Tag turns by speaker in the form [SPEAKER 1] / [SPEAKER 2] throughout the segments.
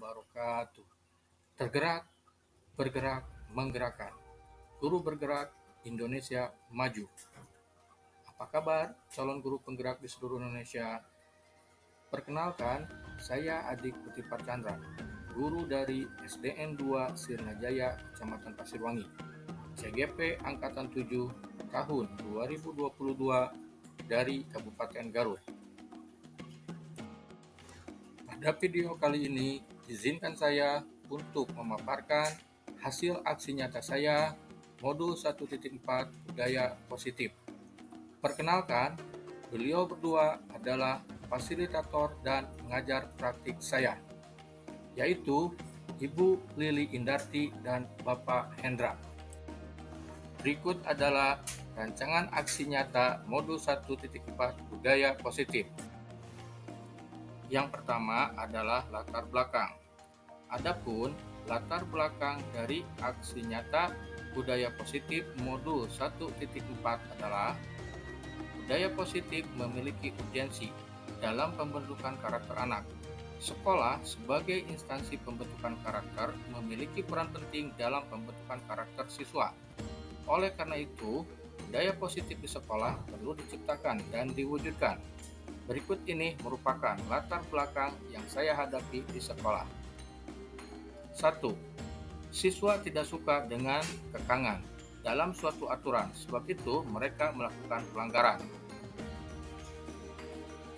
[SPEAKER 1] wabarakatuh. Tergerak, bergerak, menggerakkan. Guru bergerak, Indonesia maju. Apa kabar calon guru penggerak di seluruh Indonesia? Perkenalkan, saya Adik Putipar Chandra, guru dari SDN 2 Sirnajaya, Kecamatan Pasirwangi, CGP Angkatan 7 tahun 2022 dari Kabupaten Garut. Pada video kali ini, izinkan saya untuk memaparkan hasil aksi nyata saya modul 1.4 budaya positif. Perkenalkan, beliau berdua adalah fasilitator dan pengajar praktik saya, yaitu Ibu Lili Indarti dan Bapak Hendra. Berikut adalah rancangan aksi nyata modul 1.4 budaya positif. Yang pertama adalah latar belakang. Adapun latar belakang dari aksi nyata budaya positif modul 1.4 adalah budaya positif memiliki urgensi dalam pembentukan karakter anak. Sekolah sebagai instansi pembentukan karakter memiliki peran penting dalam pembentukan karakter siswa. Oleh karena itu, budaya positif di sekolah perlu diciptakan dan diwujudkan. Berikut ini merupakan latar belakang yang saya hadapi di sekolah. 1. Siswa tidak suka dengan kekangan dalam suatu aturan, sebab itu mereka melakukan pelanggaran.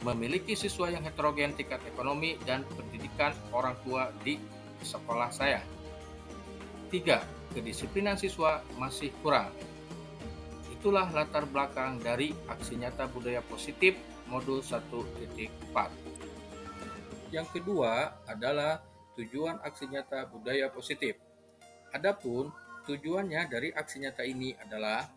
[SPEAKER 1] Memiliki siswa yang heterogen tingkat ekonomi dan pendidikan orang tua di sekolah saya. 3. Kedisiplinan siswa masih kurang. Itulah latar belakang dari aksi nyata budaya positif modul 1.4. Yang kedua adalah tujuan aksi nyata budaya positif. Adapun tujuannya dari aksi nyata ini adalah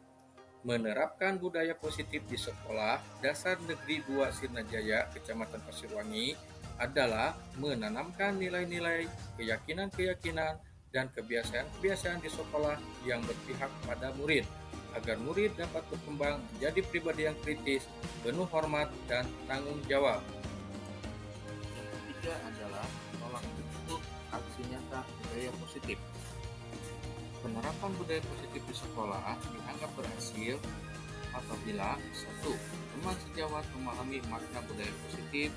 [SPEAKER 1] menerapkan budaya positif di sekolah dasar negeri 2 Sirnajaya, Kecamatan Pasirwangi adalah menanamkan nilai-nilai, keyakinan-keyakinan, dan kebiasaan-kebiasaan di sekolah yang berpihak pada murid, agar murid dapat berkembang menjadi pribadi yang kritis, penuh hormat, dan tanggung jawab. Yang ketiga adalah tolak ukur aksi nyata budaya positif. Penerapan budaya positif di sekolah dianggap berhasil apabila 1. Teman sejawat memahami makna budaya positif.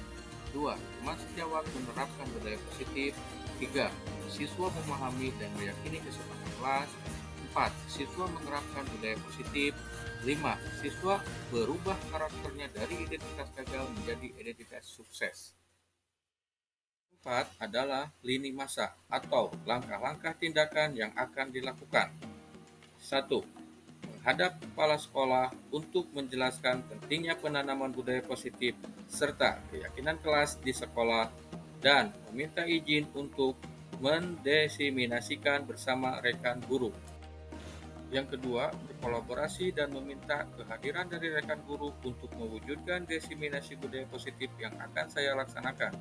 [SPEAKER 1] 2. Teman sejawat menerapkan budaya positif. 3. Siswa memahami dan meyakini kesepakatan kelas. 4. Siswa menerapkan budaya positif. 5. Siswa berubah karakternya dari identitas gagal menjadi identitas sukses. 4 adalah lini masa atau langkah-langkah tindakan yang akan dilakukan. 1. Menghadap kepala sekolah untuk menjelaskan pentingnya penanaman budaya positif serta keyakinan kelas di sekolah dan meminta izin untuk mendesiminasikan bersama rekan guru. Yang kedua, berkolaborasi dan meminta kehadiran dari rekan guru untuk mewujudkan desiminasi budaya positif yang akan saya laksanakan.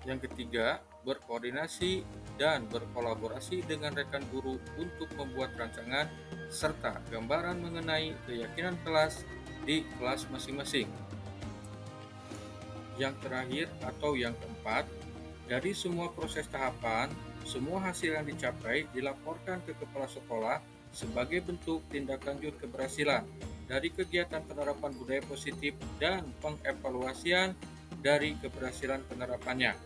[SPEAKER 1] Yang ketiga, berkoordinasi dan berkolaborasi dengan rekan guru untuk membuat rancangan serta gambaran mengenai keyakinan kelas di kelas masing-masing. Yang terakhir atau yang keempat, dari semua proses tahapan, semua hasil yang dicapai dilaporkan ke kepala sekolah sebagai bentuk tindak lanjut keberhasilan dari kegiatan penerapan budaya positif dan pengevaluasian dari keberhasilan penerapannya.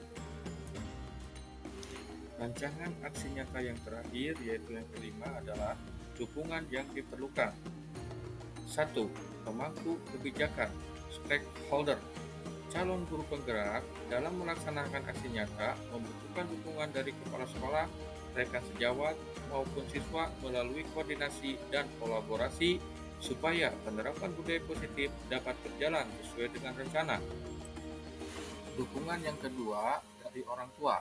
[SPEAKER 1] Rancangan aksi nyata yang terakhir, yaitu yang kelima, adalah dukungan yang diperlukan. 1. Pemangku kebijakan stakeholder. Calon guru penggerak dalam melaksanakan aksi nyata membutuhkan dukungan dari kepala sekolah, rekan sejawat, maupun siswa melalui koordinasi dan kolaborasi supaya penerapan budaya positif dapat berjalan sesuai dengan rencana. Dukungan yang kedua dari orang tua.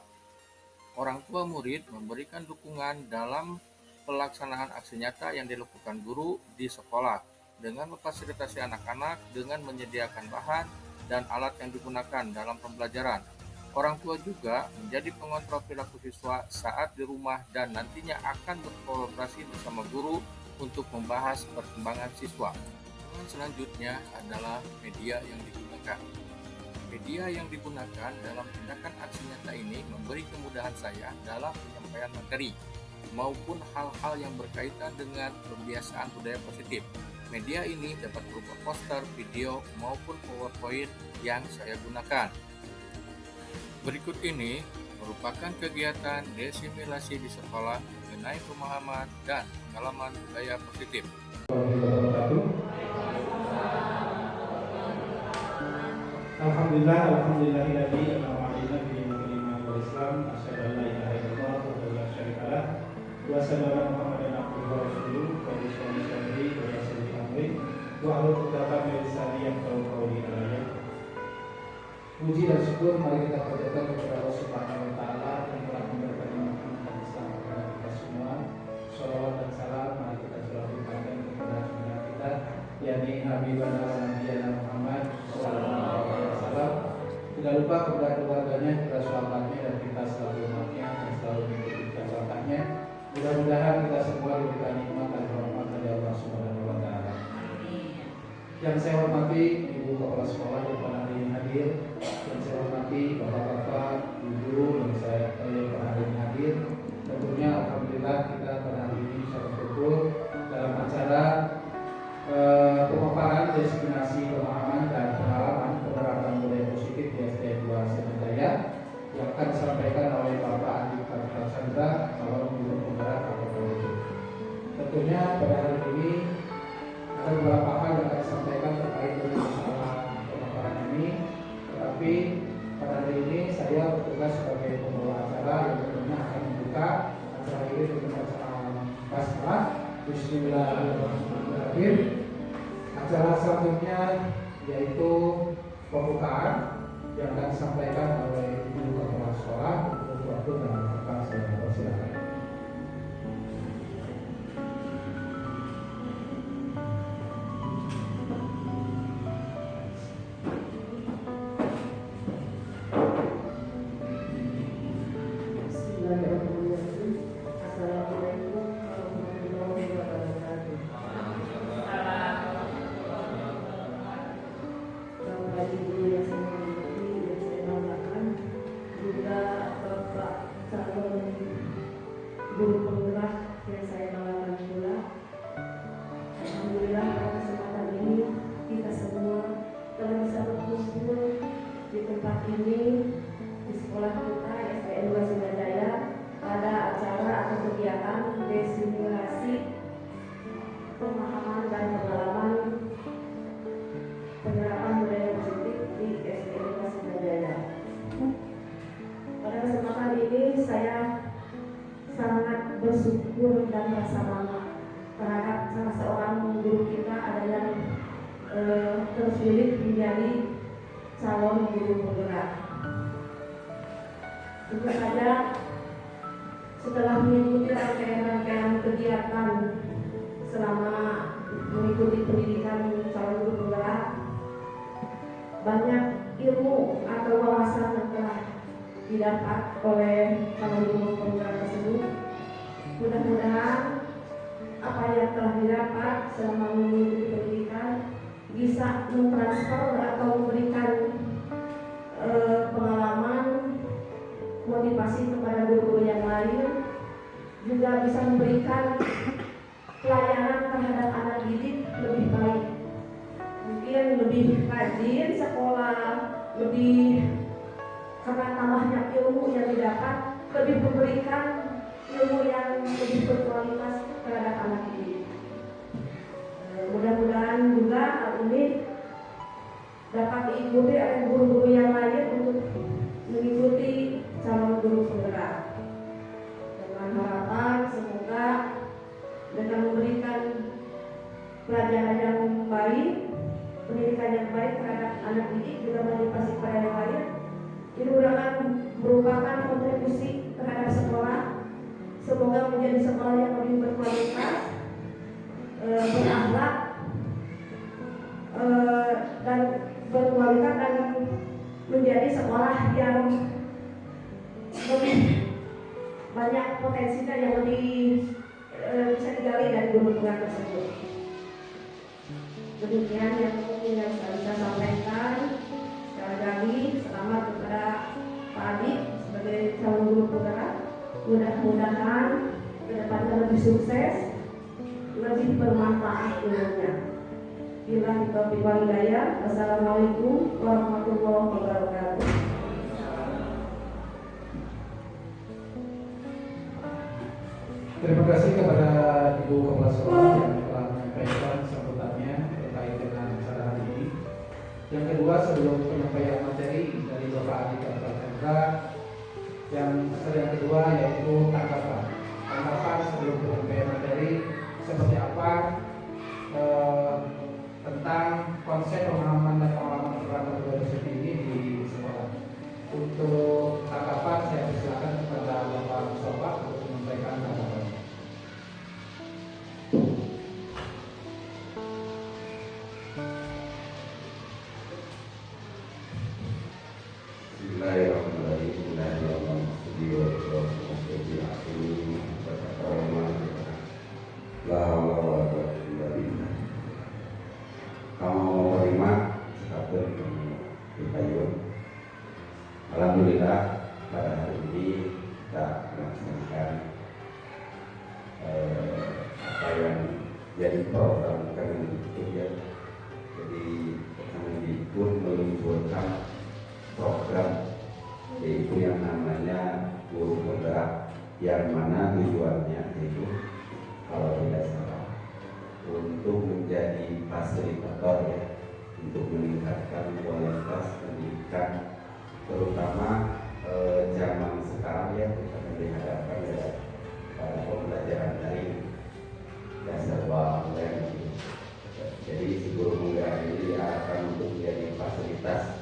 [SPEAKER 1] Orang tua murid memberikan dukungan dalam pelaksanaan aksi nyata yang dilakukan guru di sekolah dengan memfasilitasi anak-anak dengan menyediakan bahan dan alat yang digunakan dalam pembelajaran. Orang tua juga menjadi pengontrol perilaku siswa saat di rumah dan nantinya akan berkolaborasi bersama guru untuk membahas perkembangan siswa. Selanjutnya adalah media yang digunakan. Media yang digunakan dalam tindakan aksi nyata ini memberi kemudahan saya dalam penyampaian materi maupun hal-hal yang berkaitan dengan pembiasaan budaya positif. Media ini dapat berupa poster, video, maupun PowerPoint yang saya gunakan. Berikut ini merupakan kegiatan desimilasi di sekolah mengenai pemahaman dan pengalaman budaya positif.
[SPEAKER 2] Alhamdulillahilladzi an'amana bi ni'matil Islam, asyhadu an la ilaha illallah wa la syarika lah, wa asyhadu anna Muhammadan abduhu wa rasuluh, wa bisyarihi wa rasuli amri, wa al-qudatan min lisani yafqahu qawli alayhi. Puji dan syukur mari kita panjatkan kepada Allah Subhanahu wa taala yang telah memberikan nikmat dan Islam kepada kita semua. Shalawat dan salam mari kita curahkan kepada junjungan kita, yakni Habibana wa Nabiyana Muhammad sallallahu alaihi wasallam. Tidak lupa kepada keluarganya, kepada sahabatnya, dan kita selalu umatnya dan selalu mengikuti contohnya. Mudah-mudahan kita semua diberikan nikmat dan rahmat dari Allah Subhanahu wa taala. Yang saya hormati Ibu Kepala Sekolah yang pada hari ini hadir, yang saya hormati Bapak-bapak, Ibu yang saya pada hari ini hadir. Tentunya alhamdulillah kita pada hari ini bisa berkumpul dalam acara pemaparan destinasi pemahaman dan pengalaman penerapan budaya positif di SD 2 Senjaya yang akan disampaikan oleh Bapak Andi Kartika Chandra, calon guru penggerak KPPWJ. Tentunya pada hari ini ada beberapa hal yang akan disampaikan terkait dengan masalah pemaparan ini, tetapi pada hari ini saya bertugas sebagai pembawa acara yang tentunya akan membuka acara ini dengan bacaan basmalah. Bismillahirrahmanirrahim. Acara selanjutnya yaitu pembukaan yang akan disampaikan oleh Ibu Kepala Sekolah untuk waktu dan tempat saya persilakan.
[SPEAKER 3] Guru penggerak yang saya banggakan pula. Alhamdulillah pada kesempatan ini kita semua telah bisa berkumpul di tempat ini di sekolah kita SDN 2 Senjaya pada acara atau kegiatan desimilasi pemahaman dan pengalaman penerapan budaya positif di SDN 2 Senjaya. Pada kesempatan ini saya sangat bersyukur dan merasa bangga terhadap salah seorang guru kita ada yang terpilih menjadi calon guru penggerak. Tentu saja setelah mengikuti rangkaian kegiatan selama mengikuti pendidikan calon guru penggerak, banyak ilmu atau wawasan yang telah didapat oleh calon guru penggerak tersebut. Mudah-mudahan apa yang telah didapat selama mengikuti pendidikan bisa mentransfer atau memberikan pengalaman, motivasi kepada guru-guru yang lain, juga bisa memberikan pelayanan terhadap anak didik lebih baik, mungkin lebih rajin sekolah, lebih karena tambahnya ilmu yang didapat, lebih memberikan ilmu yang lebih berkualitas terhadap anak didik. Mudah-mudahan juga hal ini dapat diikuti oleh guru-guru yang lain untuk mengikuti calon guru penggerak. Dengan harapan semoga dengan memberikan pelajaran yang baik, pendidikan yang baik terhadap anak didik, juga motivasi kepada yang lain, ini akan merupakan kontribusi terhadap sekolah. Semoga menjadi sekolah yang lebih berkualitas, berakhlak, dan berkualitas, dan menjadi sekolah yang lebih banyak potensinya, yang lebih bisa digali dari guru penggerak tersebut. Demikian yang mungkin yang bisa sampaikan. Sekali Sekali lagi selamat kepada Pak Adi sebagai calon guru penggerak. Mudah-mudahan kedepannya lebih sukses, lebih bermanfaat ilmunya. Bila taufiq wal hidayah. Wassalamualaikum warahmatullahi wabarakatuh.
[SPEAKER 2] Terima kasih kepada Ibu Kepala Sekolah yang telah menyampaikan sambutannya terkait dengan acara hari ini. Yang kedua, sebelum penyampaian materi dari Bapak Adi Kepala Chandra, yang kedua yaitu tanggapan sebelum penyampaian materi seperti apa tentang konsep pemahaman dan pengalaman penerapan budaya dosen ini di sekolah. Untuk tanggapan saya persilakan kepada Bapak Mustafa untuk menyampaikan tanggapan.
[SPEAKER 4] Alhamdulillah pada hari ini kita melaksanakan apa yang jadi program Kemendikbud ya. Jadi Kemendikbud meluncurkan program yaitu yang namanya guru penggerak, yang mana tujuannya itu kalau tidak salah untuk menjadi fasilitator ya, untuk meningkatkan kualitas pendidikan, terutama zaman sekarang ya, kita dihadapkan dengan pembelajaran daring dan serba online. Jadi si guru penggerak ini diarahkan untuk menjadi fasilitas.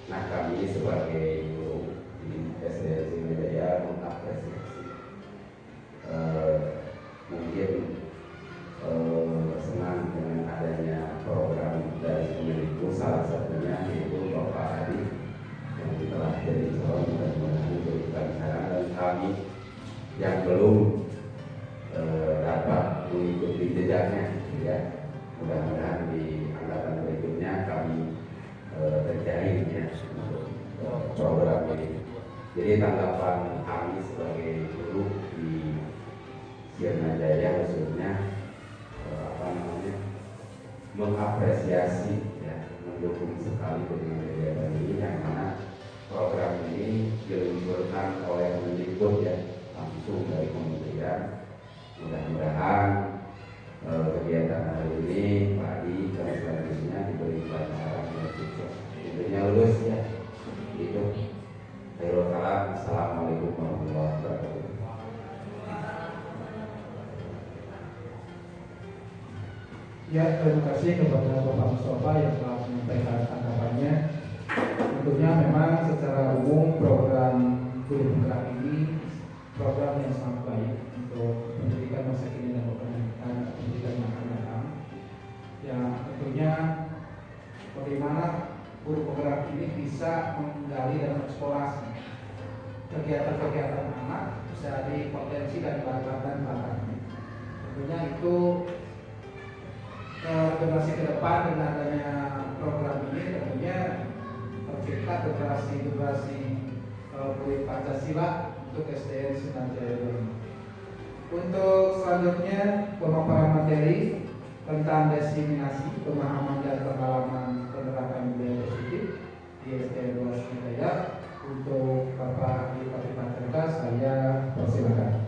[SPEAKER 4] Nah, kami sebagai guru di SD Sriwijaya mengapresiasi mungkin senang dengan adanya program dari Kemendikbud, salah satunya yaitu Bapak Adi yang telah jadi calon, mudah-mudahan diberikan saran, dan kami yang belum dapat mengikuti jejaknya ya, mudah-mudahan di angkatan berikutnya kami terjaring ya untuk program ini. Jadi tanggapan kami sebagai guru di Sriwijaya khususnya mengapresiasi ya, mendukung sekali dengan kegiatan ini, yang mana program ini diluncurkan oleh Kemendikbud ya, langsung dari kementerian. Mudah-mudahan kegiatan hari ini Pak Adi dan selanjutnya diberikan arahan yang sukses, tentunya lulus ya. Itu. Khairul kalam. Assalamualaikum warahmatullahi wabarakatuh.
[SPEAKER 2] Ya, terima kasih kepada Bapak Mustafa yang telah menyampaikan tanggapannya. Tentunya memang secara umum program guru penggerak ini program yang sangat baik untuk pendidikan masa kini dan pendidikan yang akan datang. Ya, tentunya bagaimana guru penggerak ini bisa menggali dan mengeksplorasi kegiatan-kegiatan anak dari potensi dan bakat-bakatnya. Tentunya itu generasi ke depan dengan adanya program ini tentunya tercipta generasi kulit Pancasila untuk SDN Sunan Jaya. Untuk selanjutnya pemaparan materi tentang diseminasi pemahaman dan pengalaman penerapan budaya positif di SDN 2 Sriwijaya. Untuk Bapak Adi Chandra saya persilakan.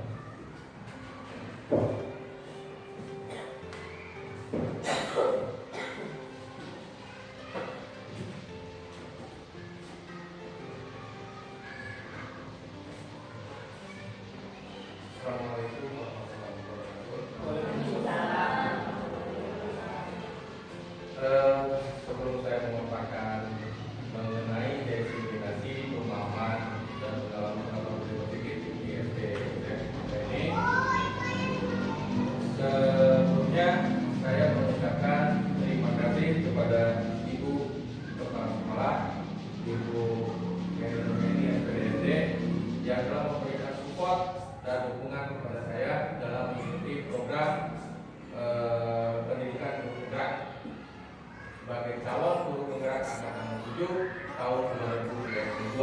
[SPEAKER 1] Sebelum saya memaparkan mengenai diseminasi pemahaman dan pengalaman positif di SD ini, sebelumnya saya mengucapkan terima kasih kepada Ibu Kepala Sekolah, Ibu Menuruni SPDSD yang telah memberikan support dan dukungan kepada saya dalam mengikuti program pendidikan guru penggerak sebagai calon guru penggerak angkatan 7 tahun 2022.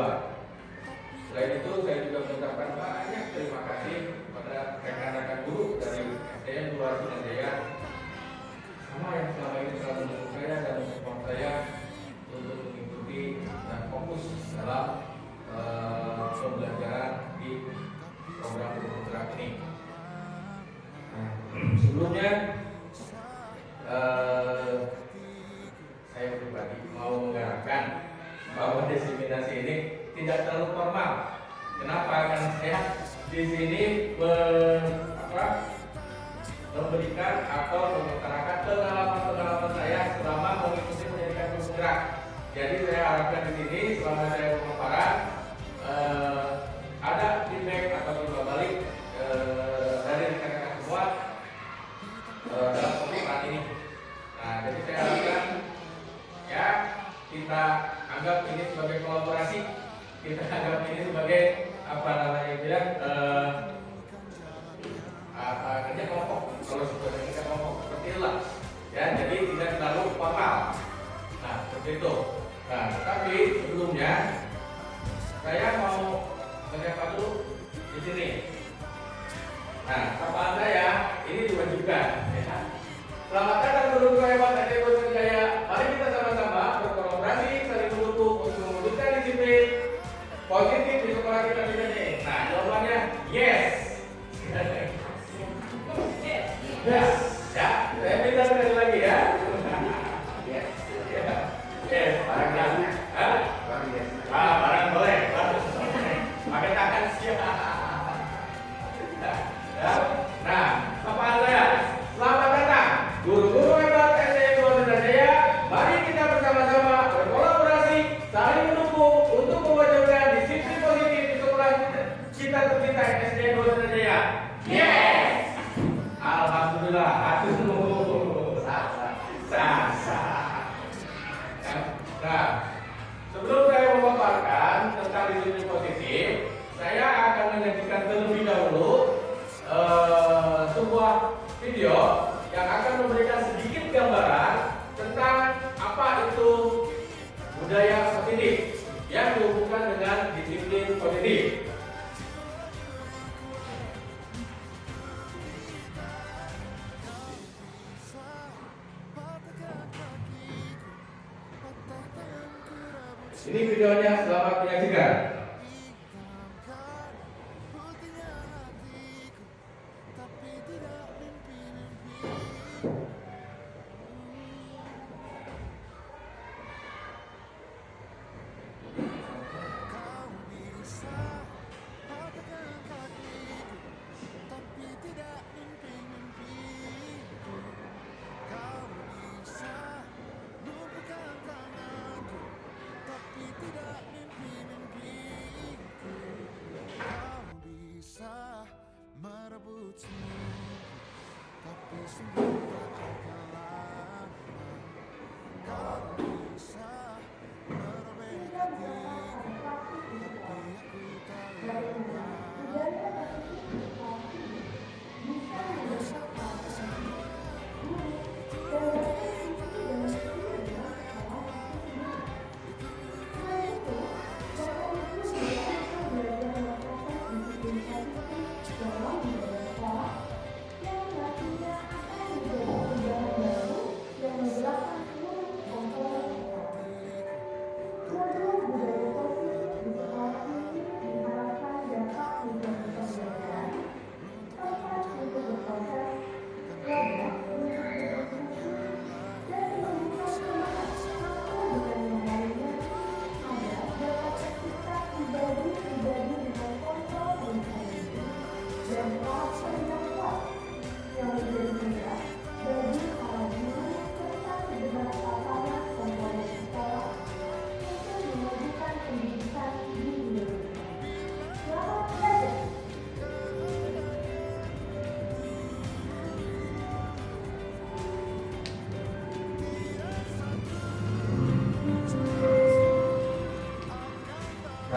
[SPEAKER 1] Selain itu, saya juga mengucapkan banyak terima kasih kepada rekan-rekan guru dari SDN 2 Sunandaya sama yang selama ini selalu mendukung saya dan mensupport saya untuk mengikuti dan fokus dalam pembelajaran di program guru penggerak ini. Sebelumnya saya pribadi mau mengharapkan bahwa diseminasi ini tidak terlalu formal. Kenapa? Karena saya di sini memberikan atau mengutarakan pengalaman saya selama mengikuti pendidikan guru penggerak. Jadi saya harapkan di sini selama saya pemaparan ada feedback atau timbal balik dari rekan-rekan semua dalam pemaparan ini. Nah, jadi saya harapkan ya kita anggap ini sebagai kolaborasi, kita anggap ini sebagai kerja kelompok. Kalau sebenarnya kerja kelompok seperti itulah ya, jadi tidak terlalu formal. Nah, seperti itu. Nah, tapi sebelumnya saya mau menyapa dulu di sini. Nah, sapaan saya ini diwajibkan ya. Selamat datang guru hebat SDN 2 Sunandaya. Mari kita sama-sama berkolaborasi saling mendukung untuk mewujudkan disiplin positif di sekolah kita ini. Nah, jawabannya yes. Yes. Ya, saya minta sekali lagi ya. Yes. Yes. Barangnya. Barang boleh. Pakai tangan siap. Nah, sapaan saya. Selamat datang guru-guru hebat SDN 2 Sunandaya. Mari kita bersama-sama berkolaborasi, saling mendukung untuk mewujudkan disiplin positif di sekolah kita tercinta SDN 2 Sunandaya. Yes. Alhamdulillah. Aduh, sasa. Nah, sebelum saya memaparkan tentang disiplin positif, saya akan menyajikan terlebih dahulu sebuah video yang akan memberikan sedikit gambaran tentang apa itu budaya positif yang dihubungkan dengan disiplin positif. Ini videonya, selamat menyaksikan.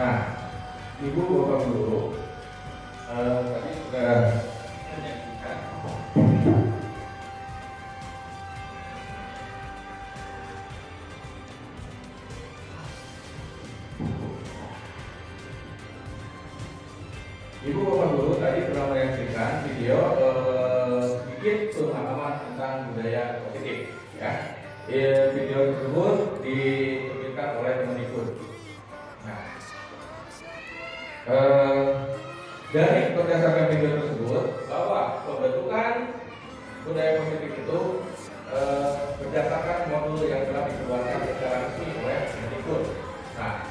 [SPEAKER 1] Nah, Ibu Bapak Guru, tadi sudah menyaksikan Ibu Bapak Guru tadi sudah menyaksikan video sedikit pemahaman tentang budaya positif, ya. Video tersebut diterbitkan oleh Kemendikbud. Nah, dari berdasarkan video tersebut bahwa pembentukan budaya positif itu berdasarkan modul yang telah dikeluarkan secara resmi oleh Kemendikbud. Nah,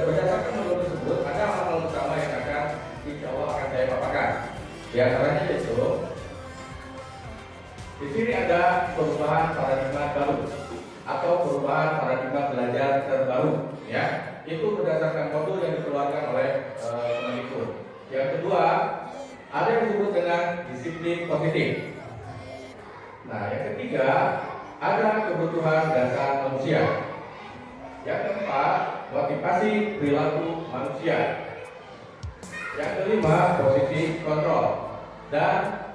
[SPEAKER 1] berdasarkan modul tersebut ada hal-hal utama yang akan insya Allah akan saya paparkan. Di antaranya yaitu di sini ada perubahan paradigma baru atau perubahan paradigma belajar terbaru, ya. Itu berdasarkan modul yang dikeluarkan oleh Kemendikbud. Yang kedua, ada yang disebut dengan disiplin positif. Nah, yang ketiga, ada kebutuhan dasar manusia. Yang keempat, motivasi perilaku manusia. Yang kelima, posisi kontrol. Dan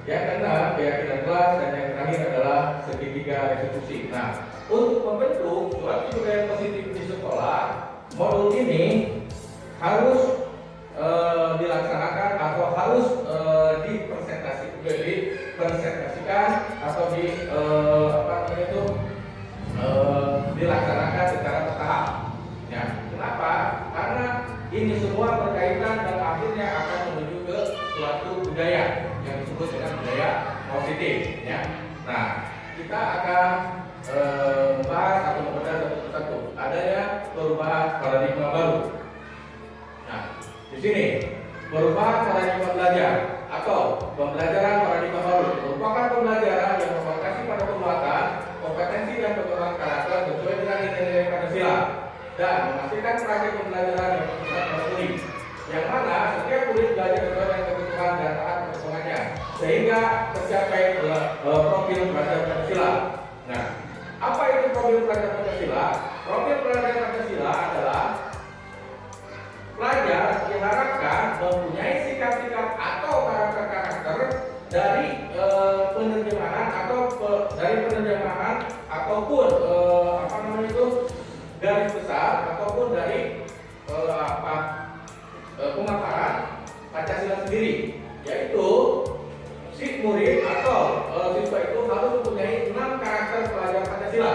[SPEAKER 1] yang keenam, keyakinan kelas. Dan yang terakhir adalah segitiga restitusi. Nah, untuk membentuk suatu budaya positif di sekolah, modul ini harus dilaksanakan atau harus dipresentasikan atau dilaksanakan secara bertahap. Ya, kenapa? Karena ini semua berkaitan dan akhirnya akan menuju ke suatu budaya yang disebut dengan budaya positif. Ya. Nah, kita akan membahas atau membedah satu persatu. Adanya perubahan paradigma baru. Nah, di sini perubahan paradigma belajar atau pembelajaran paradigma baru merupakan pembelajaran yang berorientasi pada penguatan kompetensi dan pengembangan karakter sesuai dengan nilai-nilai Pancasila dan memastikan praktik pembelajaran yang berpusat pada murid, yang mana setiap murid belajar sesuai dengan kebutuhan dan tahap perkembangannya sehingga tercapai profil belajar Pancasila. Nah, apa itu profil belajar Pancasila? Profil belajar Pancasila adalah pelajar diharapkan mempunyai sikap-sikap atau karakter-karakter dari penerjemahan ataupun garis besar ataupun dari pemaparan Pancasila sendiri, yaitu si murid atau siswa itu harus mempunyai 6 karakter pelajar Pancasila.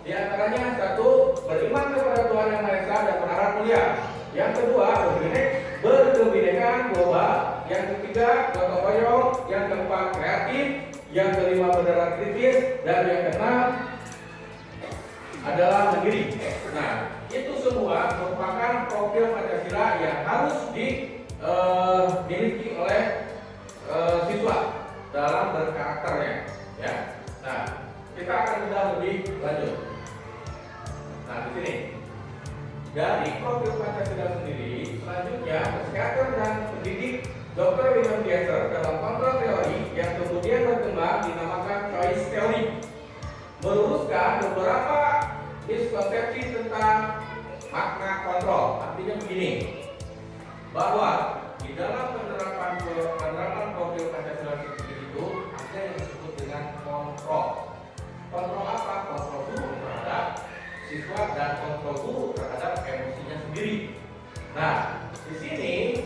[SPEAKER 1] Di antaranya satu, beriman kepada Tuhan Yang Maha Esa dan berharap mulia. Yang kedua, berkebinekaan global. Yang ketiga, gotong royong. Yang keempat, kreatif. Yang kelima, berdarah kritis. Dan yang keenam adalah mandiri. Nah, itu semua merupakan profil Pancasila yang harus dimiliki oleh siswa dalam berkarakternya. Ya. Nah, kita akan bedah lebih lanjut. Nah, di sini dari profil Pancasila sendiri, selanjutnya psikiater dan pendidik Dr. William Gieser dalam kontrol teori yang kemudian berkembang dinamakan choice theory, meluruskan beberapa miskonsepsi tentang makna kontrol. Artinya begini, bahwa di dalam penerapan profil Pancasila itu ada yang disebut dengan kontrol. Kontrol apa? Kontrol guru terhadap siswa dan kontrol guru terhadap emosinya sendiri. Nah, di sini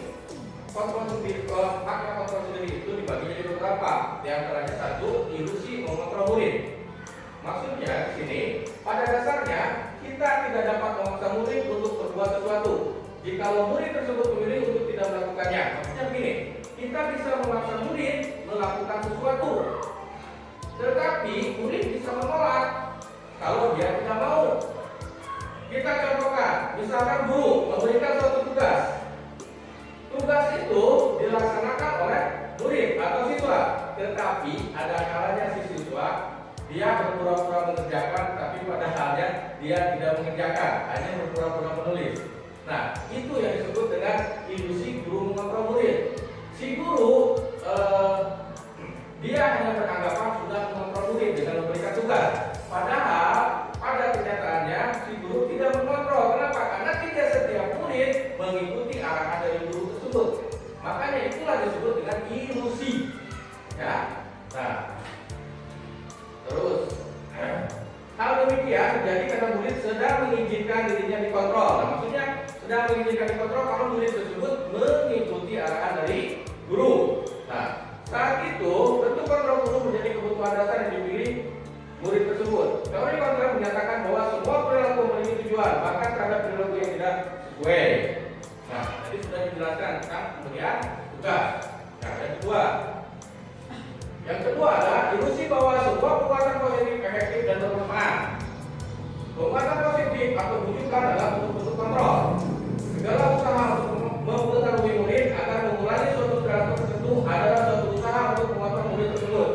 [SPEAKER 1] makna kontrol sendiri itu dibagi jadi beberapa. Di antaranya satu, ilusi mengontrol murid. Maksudnya di sini pada dasarnya kita tidak dapat memaksa murid untuk berbuat sesuatu. Jika murid tersebut memilih untuk tidak melakukannya, maksudnya begini, kita bisa memaksa murid melakukan sesuatu, tetapi murid bisa menolak kalau dia tidak mau. Kita contohkan, misalkan guru memberikan suatu tugas. Tugas itu dilaksanakan oleh murid atau siswa, tetapi ada kalanya si siswa dia berpura-pura mengerjakan, tapi padahalnya dia tidak mengerjakan, hanya berpura-pura menulis. Nah, itu yang disebut dengan ilusi guru mengontrol murid. Si guru dia hanya beranggapan sudah mengontrol murid dengan memberikan tugas, padahal pada kenyataannya si guru tidak mengontrol. Kenapa? Karena tidak setiap murid mengikuti arahan dari guru tersebut. Makanya itulah disebut dengan ilusi. Ya. Nah, terus hal demikian terjadi karena murid sedang mengizinkan dirinya dikontrol. Nah, maksudnya sedang mengizinkan dikontrol kalau murid tersebut mengikuti arahan dari guru. Nah, saat itu bentuk kontrol guru menjadi kebutuhan dasar yang dipilih murid tersebut. Teori kontrol menyatakan bahwa semua perilaku memiliki tujuan, bahkan terhadap perilaku yang tidak sesuai. Nah, tadi sudah dijelaskan tentang pemberian tugas. Nah, yang kedua adalah ilusi bahwa sebuah perbuatan positif, efektif dan bermanfaat. Perbuatan positif atau bujukan adalah bentuk-bentuk kontrol. Segala usaha untuk mempengaruhi murid agar mengulangi suatu perilaku tertentu adalah suatu usaha untuk mengontrol murid tersebut.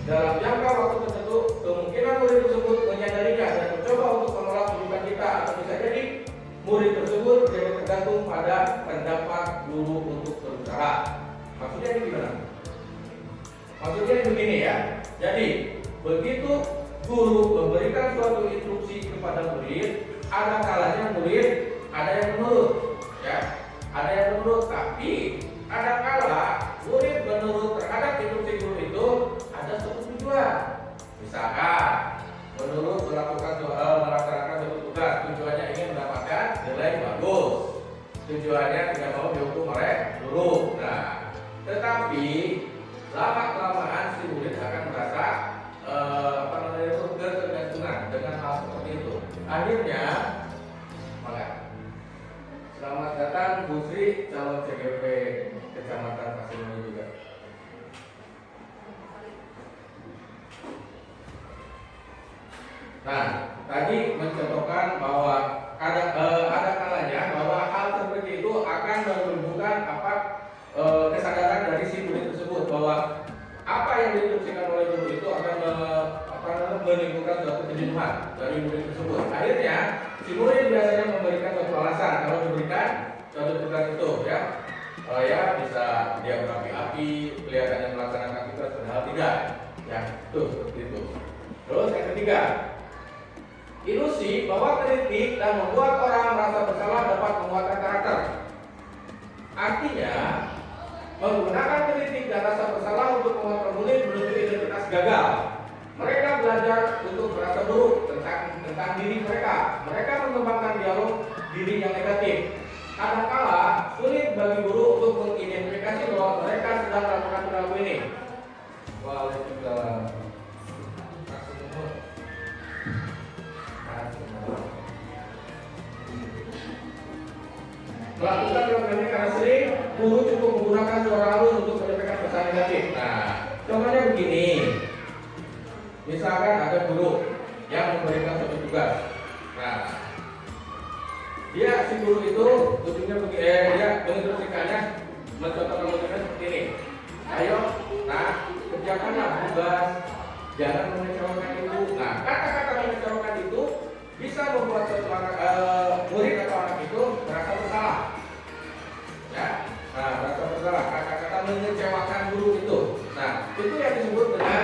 [SPEAKER 1] Dalam jangka waktu tertentu, kemungkinan murid tersebut menyadarinya dan mencoba untuk menolak bujukan kita, atau bisa jadi murid tersebut jadi tergantung pada pendapat guru untuk berusaha. Maksudnya ini gimana? Maksudnya begini ya. Jadi begitu guru memberikan suatu instruksi kepada murid, ada kalanya murid ada yang menurut, ya, ada yang menurut. Tapi ada kala murid menurut terhadap instruksi guru itu ada suatu tujuan. Misalkan menurut melaksanakan suatu tugas, tujuannya ingin mendapatkan nilai bagus, tujuannya tidak mau dihukum oleh guru. Nah, tetapi lama kelamaan si murid akan merasa ketergantungan dengan hal seperti itu. Akhirnya, selamat datang Bu Sri, calon CGP Kecamatan Pasimoni juga. Nah, tadi mencontohkan bahwa ada kalanya bahwa hal seperti itu akan menunjukkan kesadaran dari si murid tersebut bahwa apa yang diinstruksikan oleh guru itu akan menimbulkan suatu kejenuhan dari murid tersebut. Akhirnya si murid biasanya memberikan suatu alasan kalau diberikan suatu tugas itu, ya. Ya bisa dia berapi-api, kelihatannya melaksanakan tugas padahal tidak, ya. Tuh seperti itu. Terus yang ketiga, ilusi bahwa kritik dan membuat orang merasa bersalah dapat menguatkan karakter. Artinya, menggunakan kritik dan rasa bersalah untuk mengontrol murid menuju identitas gagal. Mereka belajar untuk merasa buruk tentang diri mereka. Mereka mengembangkan dialog diri yang negatif. Kadangkala sulit bagi guru untuk mengidentifikasi bahwa mereka sedang melakukan perilaku ini. Waalaikumsalam. Melakukan program ini karena sering guru cukup menggunakan suara halus untuk menyampaikan pesan negatif. Nah, contohnya begini. Misalkan ada guru yang memberikan suatu tugas. Nah, si guru itu ujungnya dia menginstruksikannya, mencontohkan tugasnya seperti ini. Ayo, kerjakanlah tugas, jangan mengecewakan ibu. Nah, kata-kata mengecewakan itu bisa membuat murid atau anak itu merasa bersalah. Ya, merasa bersalah. Kata-kata mengecewakan guru itu. Nah, itu yang disebut dengan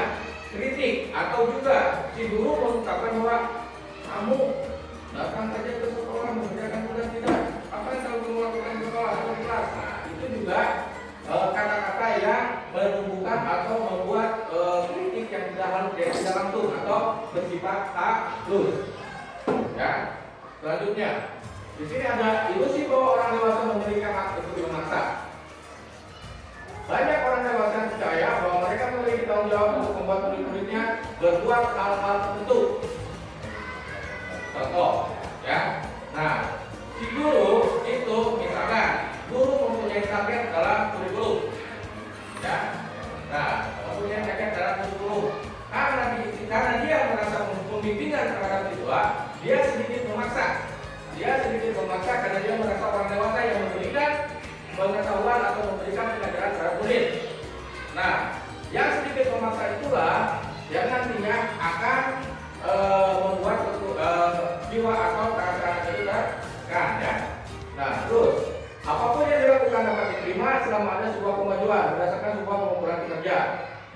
[SPEAKER 1] kritik. Atau juga si guru mengungkapkan bahwa kamu datang saja ke sekolah mengerjakan tugas tidak. Apa yang kamu melakukan di sekolah atau di kelas? Nah, itu juga kata-kata yang menumbuhkan atau membuat kritik yang tidak langsung atau bersifat halus. Ya, selanjutnya di sini ada ilusi bahwa orang dewasa memberikan hak untuk memaksa. Banyak orang dewasa yang percaya bahwa mereka memiliki tanggung jawab untuk membuat murid-muridnya berbuat hal-hal tertentu. Contoh, ya. Nah, si guru itu misalkan guru mempunyai target dalam kurikulum, ya. Nah, mempunyai target dalam kurikulum. Karena dia merasa pembimbingan terhadap siswa, dia sedikit memaksa. Karena dia merasa orang dewasa yang memberikan pengetahuan atau memberikan pengajaran terhadap murid. Nah, yang sedikit memaksa itulah yang nantinya akan membuat jiwa atau keadaan itu kan, ya. Nah, terus apapun yang dilakukan dapat diterima selama ada sebuah kemajuan berdasarkan sebuah pengumpulan kinerja.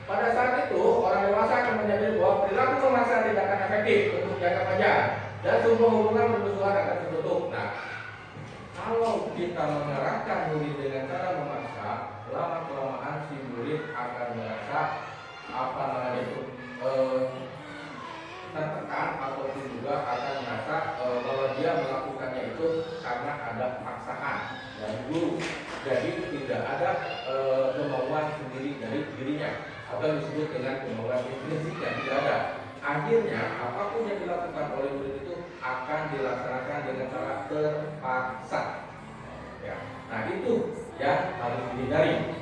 [SPEAKER 1] Pada saat itu, orang dewasa akan menyadari bahwa perilaku memaksa tidak akan efektif untuk jangka panjang dan sebuah hubungan bermusuhan akan tertutup. Nah, kalau kita mengarahkan murid dengan cara memaksa, lama kelamaan si murid akan merasa tertekan ataupun juga akan merasa bahwa dia melakukannya itu karena ada atau disebut dengan kemauan intrinsik yang tidak ada. Akhirnya apapun yang dilakukan oleh murid itu akan dilaksanakan dengan cara terpaksa. Ya. Nah itu yang harus dihindari.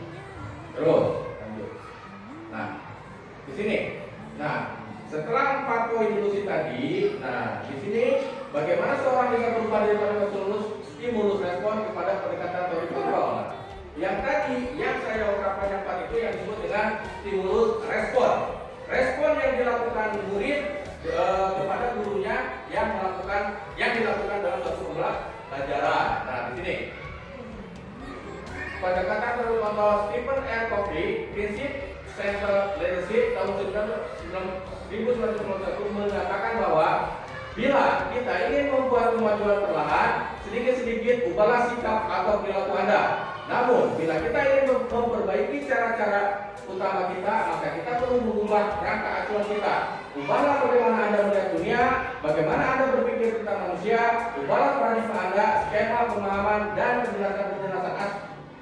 [SPEAKER 1] Terus lanjut. Nah di sini, nah setelah 4 poin ilusi tadi, nah di sini bagaimana seorang bisa berubah daripada stimulus respon kepada pendekatan teori kontrol. Nah, yang tadi yang saya ungkapkan yang 4 itu yang disebut dengan stimulus respon. Respon yang dilakukan murid kepada gurunya yang dilakukan dalam suatu pembelajaran. Nah di sini pendekatan teori kontrol Stephen R. Covey, prinsip Center Leadership tahun 1991 mengatakan bahwa bila kita ingin membuat kemajuan perlahan, sedikit-sedikit ubahlah sikap atau perilaku Anda. Namun, bila kita ingin memperbaiki cara-cara utama kita, maka kita perlu mengubah kerangka acuan kita. Ubahlah bagaimana Anda melihat dunia, bagaimana Anda berpikir tentang manusia, ubahlah paradigma Anda, skema pemahaman dan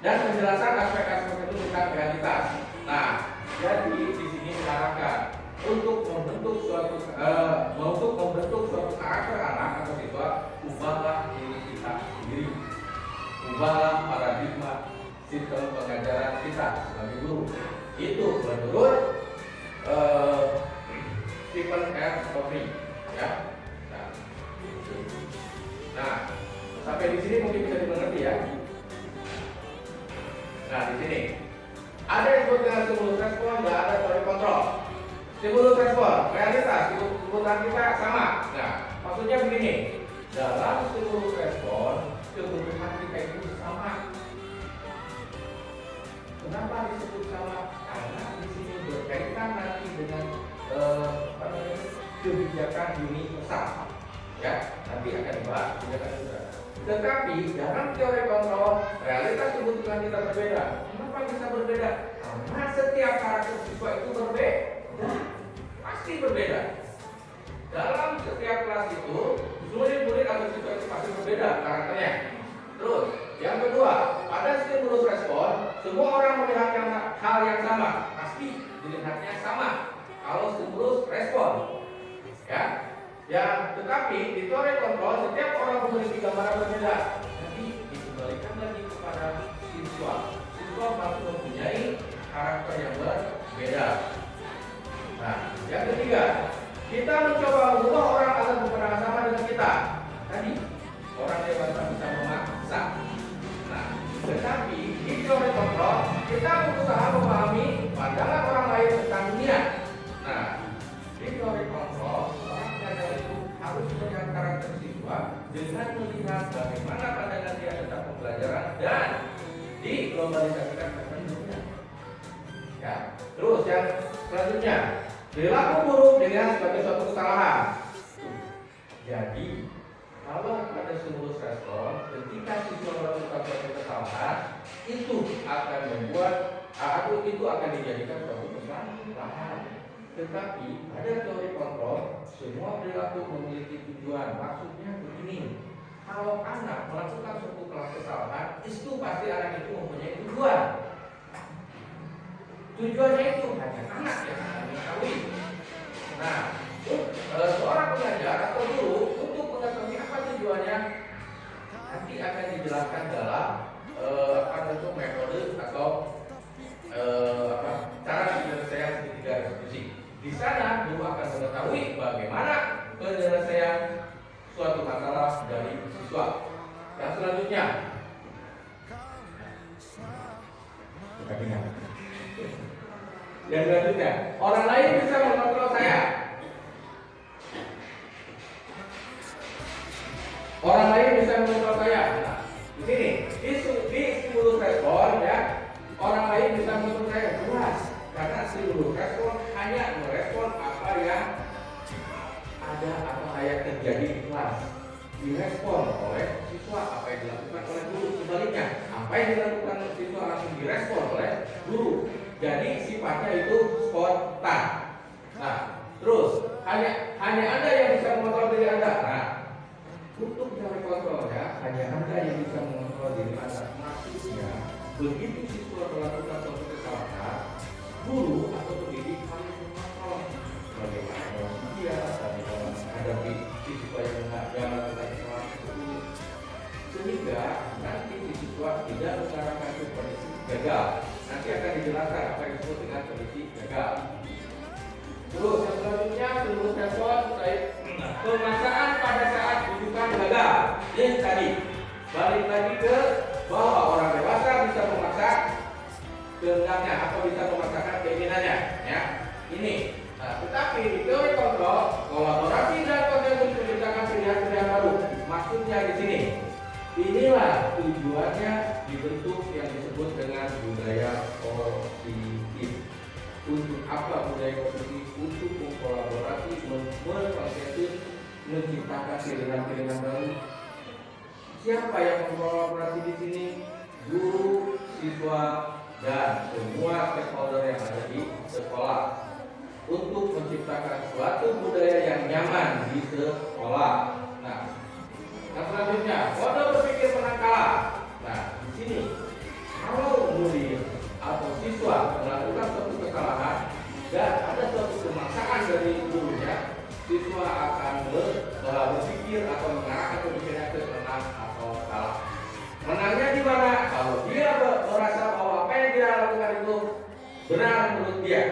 [SPEAKER 1] penjelasan aspek-aspek itu tentang realitas. Nah, jadi di sini diarahkan untuk membentuk suatu karakter anak atau siswa, ubahlah diri kita sendiri, ubahlah paradigma sistem pengajaran kita sebagai guru. Itu menurut Stephen R. Covey, ya. Nah, sampai di sini mungkin bisa dimengerti ya. Nah, di sini ada yang disebut dengan stimulus respon, dan ada teori kontrol. Stimulus respon, realitas, kebutuhan kita sama. Nah, maksudnya begini, dalam stimulus respon, kebutuhan kita itu sama. Kenapa disebut sama? Karena di sini berkaitan nanti dengan kebijakan universal. Ya, nanti akan dibahas kebijakan universal. Tetapi dalam teori kontrol, realitas kebutuhan kita berbeda. Kenapa bisa berbeda? Karena setiap karakter siswa itu berbeda, pasti berbeda. Dalam setiap kelas itu, murid-murid atau siswa itu pasti berbeda karakternya. Terus, yang kedua, pada stimulus respon, semua orang melihat hal yang sama, pasti dilihatnya sama. Kalau stimulus respon, ya. Ya, tetapi di teori kontrol setiap orang memiliki gambaran berbeda. Jadi dikembalikan lagi kepada siswa. Siswa masih mempunyai karakter yang berbeda. Nah, yang ketiga, kita mencoba mengubah orang agar berpandangan sama dengan kita. Tadi orang dewasa bisa memaksa. Nah, tetapi di teori kontrol kita berusaha memahami pandangan orang lain tentang dunia. Nah, di teori kontrol harus melihat karakter siswa dengan melihat bagaimana pandangan dia tentang pembelajaran dan diglobalisasikan ke dunia. Ya, terus yang selanjutnya, perilaku buruk dengan sebagai suatu kesalahan. Jadi, kalau ada stimulus respon, ketika siswa melakukan suatu kesalahan, itu akan membuat atau itu akan dijadikan suatu kesalahan. Tetapi pada teori kontrol, semua perilaku memiliki tujuan. Maksudnya begini, kalau anak melakukan suatu kesalahan, itu pasti anak itu mempunyai tujuan. Tujuannya itu hanya anak yang akan mengetahui. Nah, seorang pengajar atau guru untuk mengetahui apa tujuannya nanti akan dijelaskan dalam metode atau cara penyelesaian segitiga restitusi. Di sana guru akan mengetahui bagaimana penyelesaian suatu masalah dari siswa. Yang selanjutnya, orang lain bisa mengontrol saya. Orang lain bisa mengontrol saya. Nah, di sini di stimulus respon ya, orang lain bisa mengontrol saya. Jelas, karena stimulus respon hanya merespon apa yang ada atau yang terjadi di kelas, direspon oleh siswa. Apa yang dilakukan oleh guru, sebaliknya apa yang dilakukan oleh siswa langsung direspon oleh guru. Jadi sifatnya itu spontan. Nah, terus hanya Anda yang bisa mengontrol diri Anda. Nah, untuk teori kontrol ya, hanya Anda yang bisa mengontrol diri Anda. Maksudnya begitu siswa melakukan suatu kesalahan, guru atau pendidik harus mengontrol bagaimana emosi dia dalam menghadapi siswa yang melakukan kesalahan tersebut, sehingga nanti siswa tidak mengarahkan ke kondisi gagal. Nanti akan dijelaskan apa yang disebut dengan kondisi gagal. Terus yang selanjutnya menurut respon pemaksaan pada saat rujukan gagal. Ini tadi balik lagi ke bahwa orang dewasa bisa memaksa kehendaknya atau bisa memaksakan keinginannya, ya. Ini. Nah, tetapi di teori kontrol, kolaborasi dan konsensus menciptakan pilihan-pilihan baru. Maksudnya di sini, inilah tujuannya dibentuk yang disebut dengan budaya positif. Untuk apa budaya positif? Untuk mengkolaborasi, mengkonsensus, menciptakan pilihan-pilihan baru. Siapa yang mengkolaborasi di sini? Guru, siswa, dan semua stakeholder yang ada di sekolah untuk menciptakan suatu budaya yang nyaman di sekolah. Nah, yang selanjutnya mode berpikir menang kalah. Nah, di sini kalau murid atau siswa melakukan suatu kesalahan dan ada suatu pemaksaan dari gurunya, siswa akan berpikir atau mengarahkan pemikirannya ke menang atau kalah. Menangnya di mana? Kalau dia merasa bahwa apa yang dia lakukan itu benar menurut dia,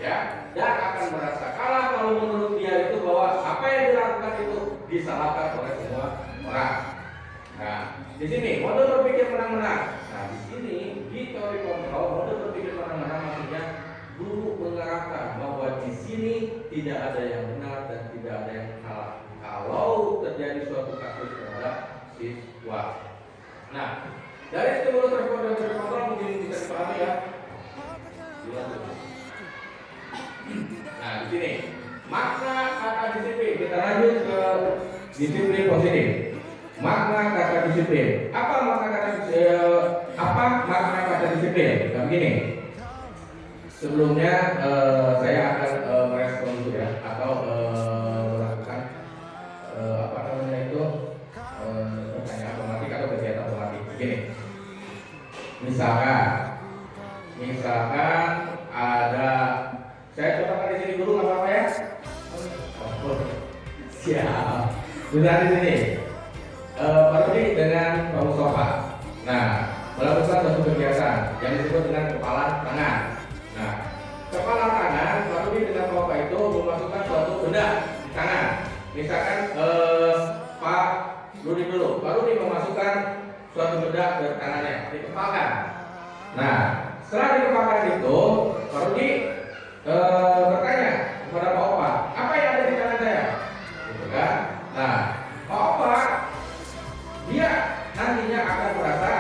[SPEAKER 1] ya, dan akan merasa kalah kalau menurut dia itu bahwa apa yang dilakukan itu disalahkan oleh semua orang. Nah, di sini mode berpikir menang-menang. Nah, di sini di teori kontrol mode berpikir menang-menang maksudnya guru mengarahkan bahwa di sini tidak ada yang benar dan tidak ada yang salah kalau terjadi suatu kasus terhadap siswa. Nah, dari stimulus respon dan teori kontrol mungkin bisa dipahami ya. Nah, di sini makna kata disiplin. Kita lanjut ke disiplin positif. Makna kata disiplin. Apa makna kata disiplin? Nah, begini. Sebelumnya saya akan merespon dulu ya, atau melakukan apa namanya itu pertanyaan otomatis atau kegiatan otomatis. Begini. Misalkan ada, saya contohkan di sini dulu nggak apa-apa ya? Siap. Misalnya di sini, Pak Rudi dengan Pak Mustafa. Nah, melakukan suatu kegiatan yang disebut dengan kepala tangan. Nah, kepala tangan, Pak Rudi dengan Bapak itu memasukkan suatu benda di tangan. Misalkan Pak Rudi dulu, Pak Rudi memasukkan suatu benda ke tangannya, dikepalkan. Nah, setelah dikepalkan itu, Pak Rudi bertanya kepada Pak Opa, apa yang ada di tangan saya? Gitu kan? Nah, Pak Opa dia nantinya akan merasa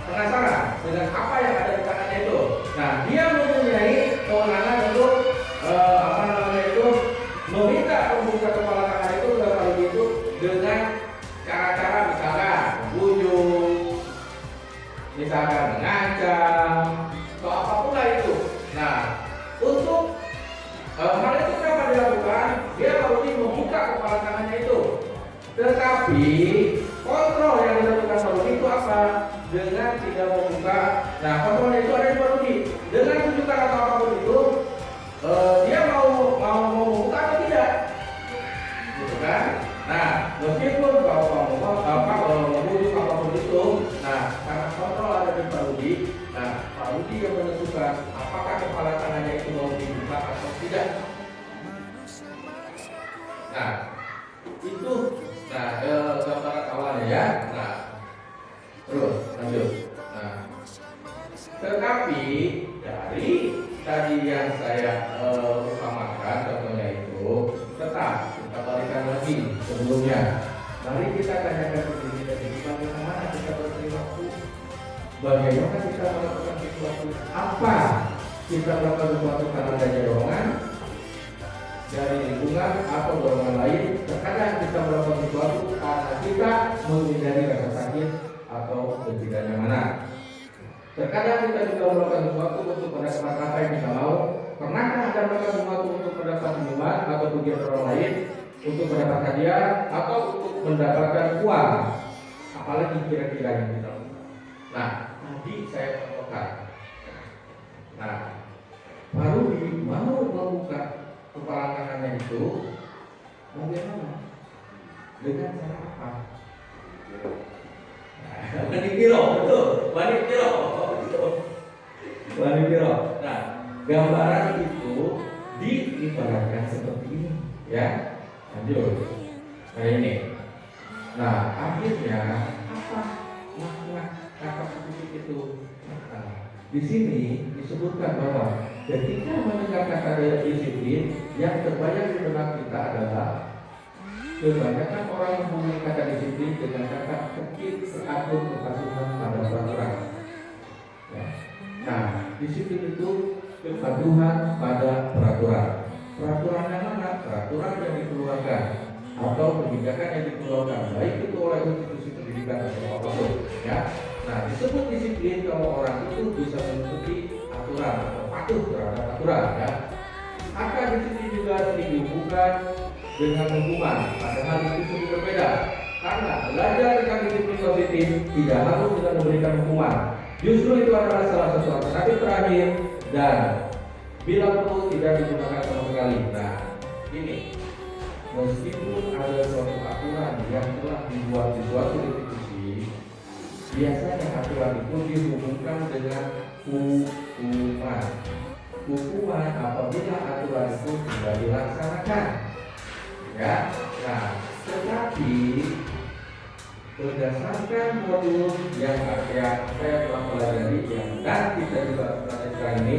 [SPEAKER 1] penasaran dengan apa yang ada di tangannya itu. Nah, dia mempunyai kewenangan untuk meminta pembuka kepala tangan itu kalau gitu dengan cara-cara misalkan membujuk, misalkan mengancam, atau apapun lah itu. Nah, untuk hal itu dapat dilakukan, dia harus membuka kepala tangannya itu. Tetapi kontrol yang dilakukan Pak itu apa? Dengan tidak membuka. Nah, kontrolnya itu ada di Pak Rudi. Dengan tunjukkan atau apapun itu, dia mau membuka atau tidak, gitu kan? Nah, meskipun kalau membujuk apapun itu, nah karena kontrol ada di Pak Rudi, nah Pak Rudi yang menentukan apakah kepala tangannya itu mau dibuka atau tidak. Nah, itu gambaran awalnya ya. Nah, terus lanjut. Nah, tetapi dari tadi yang saya utamakan contohnya itu tetap kita balikan lagi sebelumnya. Mari kita tanyakan ke diri kita sendiri bagaimana kita berperilaku, bagaimana kita melakukan sesuatu, apa kita melakukan sesuatu karena ada dorongan dari lingkungan atau dorongan lain. Terkadang kita melakukan sesuatu karena kita menghindari rasa sakit atau ketidaknyamanan. Terkadang kita juga melakukan sesuatu untuk mendapatkan apa yang kita mau. Pernahkah Anda melakukan sesuatu untuk mendapat senyuman atau pujian orang lain, untuk mendapat hadiah atau untuk mendapatkan uang? Apalagi kira-kira yang kita lakukan. Nah, tadi saya contohkan. Nah,
[SPEAKER 4] Pak Rudi mau membuka kepala tangannya itu, mau bagaimana? Dengan cara apa? Wani Piro, betul. Wani Piro. Wani Piro. Nah, gambaran itu diibaratkan seperti ini, ya. Lanjut. Nah ini. Nah, akhirnya apa makna kata positif itu? Nah, di sini disebutkan bahwa ketika mendengar kata disiplin, yang terbayang di benak kita adalah kebanyakan orang menghubungi kata disiplin dengan kata tertib, teratur, kepatuhan pada peraturan. Ya. Nah, disiplin itu kepatuhan pada peraturan. Peraturan yang mana? Peraturan yang dikeluarkan atau kebijakan yang dikeluarkan, baik itu oleh institusi pendidikan atau apapun. Ya. Nah, disebut disiplin kalau orang itu bisa mengikuti aturan atau patuh terhadap aturan. Ya. Maka disiplin juga dihubungkan dengan hukuman, padahal itu cukup berbeda. Karena belajar dengan disiplin positif tidak harus dengan memberikan hukuman. Justru itu adalah salah satu alternatif terakhir dan bila perlu tidak digunakan sama sekali. Nah, ini meskipun ada suatu aturan yang telah dibuat di suatu institusi, biasanya aturan itu dihubungkan dengan hukuman. Hukuman apabila aturan itu tidak dilaksanakan. Ya, nah, tetapi berdasarkan modul yang saya telah pelajari dan kita juga pelajari ini,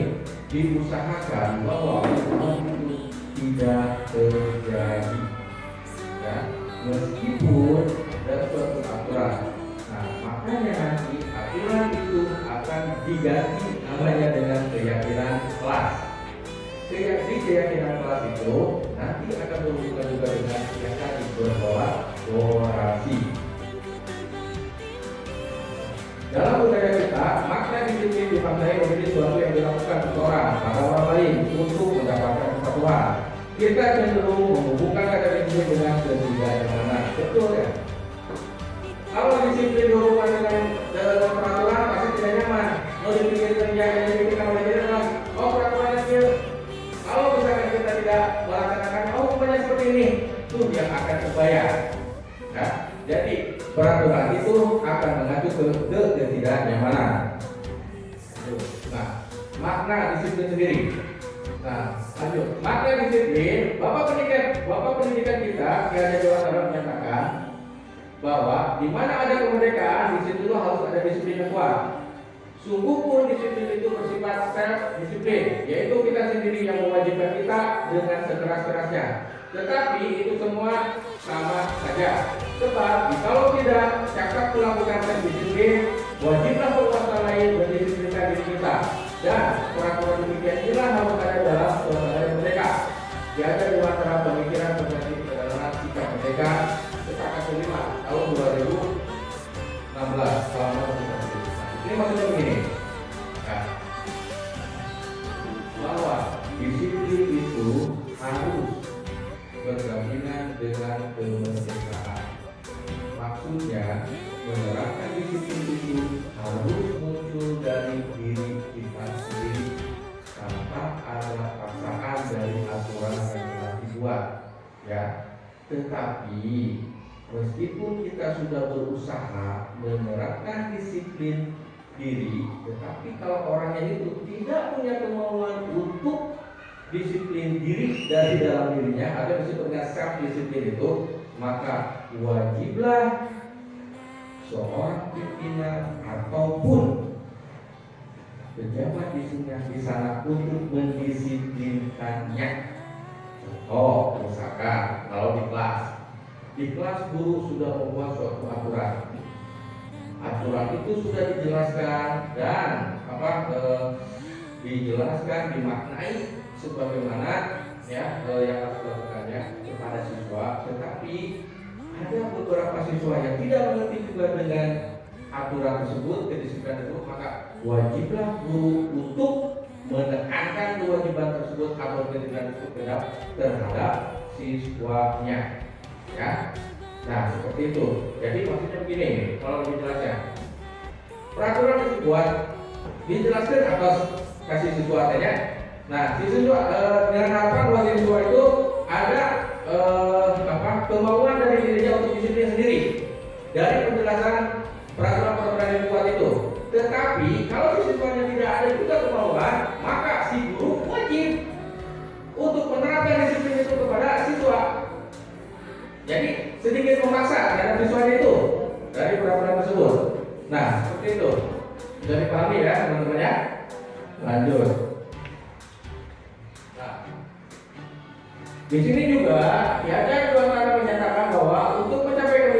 [SPEAKER 4] diusahakan bahwa itu tidak terjadi. Ya, meskipun ada suatu aturan. Nah, makanya nanti aturan itu akan diganti namanya dengan keyakinan kelas. Keyakinan kelas itu nanti akan berhubungan juga dengan yang tadi berkolaborasi. Dalam budaya kita, makna disiplin dimaknai menjadi sesuatu yang dilakukan seseorang pada orang lain untuk mendapatkan kepatuhan. Kita cenderung menghubungkan kata disiplin dengan ketidaknyamanan. Betul ya? Kalau disiplin berhubungan dengan peraturan pasti tidak nyaman. Mau dipikirkan yang dipikirkan oleh diri adalah peraturan itu. Kalau misalkan kita tidak melaksanakan, rupanya seperti ini, itu yang akan terbayar. Nah, jadi peraturan itu akan mengacu ke ketidaknyamanan. Nah, makna disiplin sendiri. Nah, lanjut. Makna disiplin, Bapak pendidikan kita Kiai Jawa Barat menyatakan bahwa di mana ada kemerdekaan, di situ harus ada disiplin yang kuat. Sungguh pun disiplin itu bersifat self-disiplin, yaitu kita sendiri yang mewajibkan kita dengan sekeras-kerasnya. Tetapi itu semua sama saja. Sebab kalau tidak cakap melakukan self-disiplin, wajiblah penguasa lain mendisiplinkan diri kita. Dan peraturan demikian inilah harus ada dalam suasana yang merdeka. Tiada di antara pemikiran mengenai kedaulatan sikap merdeka Kesepakatan kelima tahun 2016. Ini maksudnya begini, nah, bahwa disiplin itu harus berdampingan dengan kemerdekaan. Maksudnya menerapkan disiplin itu harus muncul dari diri kita sendiri tanpa ada paksaan dari aturan yang telah dibuat. Ya, tetapi meskipun kita sudah berusaha menerapkan disiplin diri, tetapi kalau orangnya itu tidak punya kemauan untuk disiplin diri dari dalam dirinya, ada disebut dengan self disiplin itu, maka wajiblah seorang pimpinan ataupun pejabat di sana untuk mendisiplinkannya. Contoh, misalkan kalau di kelas guru sudah membuat suatu aturan. Aturan itu sudah dijelaskan dan dijelaskan, dimaknai sebagaimana yang harus dilakukannya kepada siswa. Tetapi ada beberapa siswa yang tidak mengerti juga dengan aturan tersebut, kedisiplinan tersebut, maka wajiblah guru untuk menekankan kewajiban tersebut atau kedisiplinan tersebut terhadap siswanya. Ya. Nah, seperti itu. Jadi maksudnya begini, kalau lebih jelasnya, peraturan tersebut dijelaskan atau kasih siswa saja.
[SPEAKER 1] Nah, siswa dengan harapan bahwa siswa itu ada kemauan dari dirinya untuk disiplin sendiri dari penjelasan peraturan-peraturan yang dibuat itu. Tetapi kalau siswanya tidak ada juga kemauan, maka si guru wajib untuk menerapkan disiplin itu kepada siswa. Jadi sedikit memaksa terhadap siswanya itu dari peraturan tersebut. Nah, seperti itu. Sudah dipahami ya teman-teman ya? Lanjut. Nah, di sini juga ada dua cara menyatakan bahwa untuk mencapai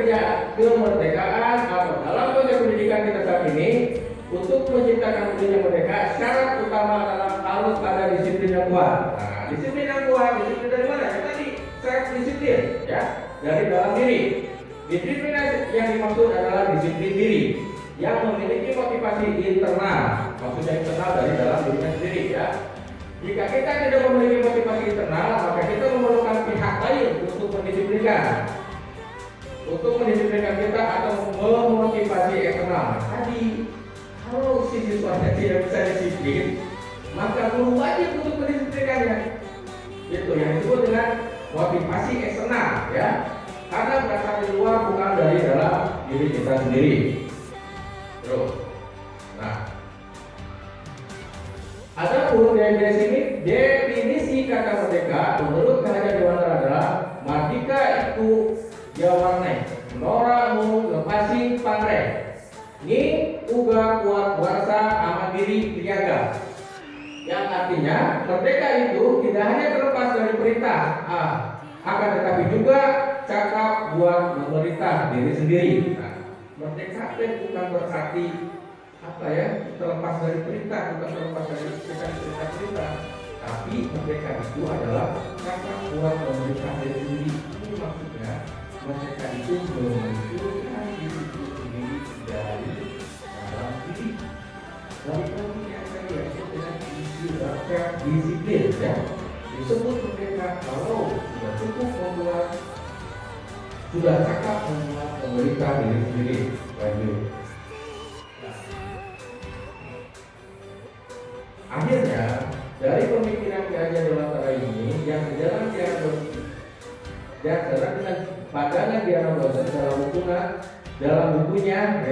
[SPEAKER 1] kemerdekaan atau dalam konteks pendidikan kita saat ini, untuk menciptakan pendidikan merdeka, syarat utama adalah harus ada disiplin yang kuat. Nah, disiplin yang kuat, disiplin dari mana? Ya tadi self disiplin, ya, dari dalam diri. Disiplin yang dimaksud adalah disiplin diri yang memiliki motivasi internal, maksudnya internal dari dalam dirinya sendiri, ya. Jika kita tidak memiliki motivasi internal, maka kita memerlukan pihak lain untuk mendisiplinkan kita atau memotivasi eksternal. Tadi kalau si siswanya tidak bisa disiplin, maka guru wajib untuk mendisiplinkannya. Itu yang disebut dengan motivasi eksternal, ya. Karena berasal dari luar, bukan dari dalam diri kita sendiri. Terus, nah, adapun dari sini definisi kata merdeka menurut Kerajaan Dewantara adalah mardika itu jawarne nora mu lepasi pangre ni uga kuat kuasa amat diri triaga, yang artinya merdeka itu tidak hanya terlepas dari perintah, akan tetapi juga cakap buat memerintah diri sendiri. Nah, merdeka itu bukan berarti terlepas dari perintah, bukan terlepas dari perintah, tapi merdeka itu adalah cakap buat memerintah diri sendiri. Ini maksudnya merdeka itu memunculkan diri itu sendiri dari dalam diri. Dari yang saya lihat dengan istilah disiplin, ya. Disebut merdeka kalau sudah cukup membuat, sudah cakap membuat pemerintah diri sendiri. Lanjut. Akhirnya dari pemikiran Kerajaan Dewantara ini yang sejalan dengan pandangan Diana Bowser dalam bukunya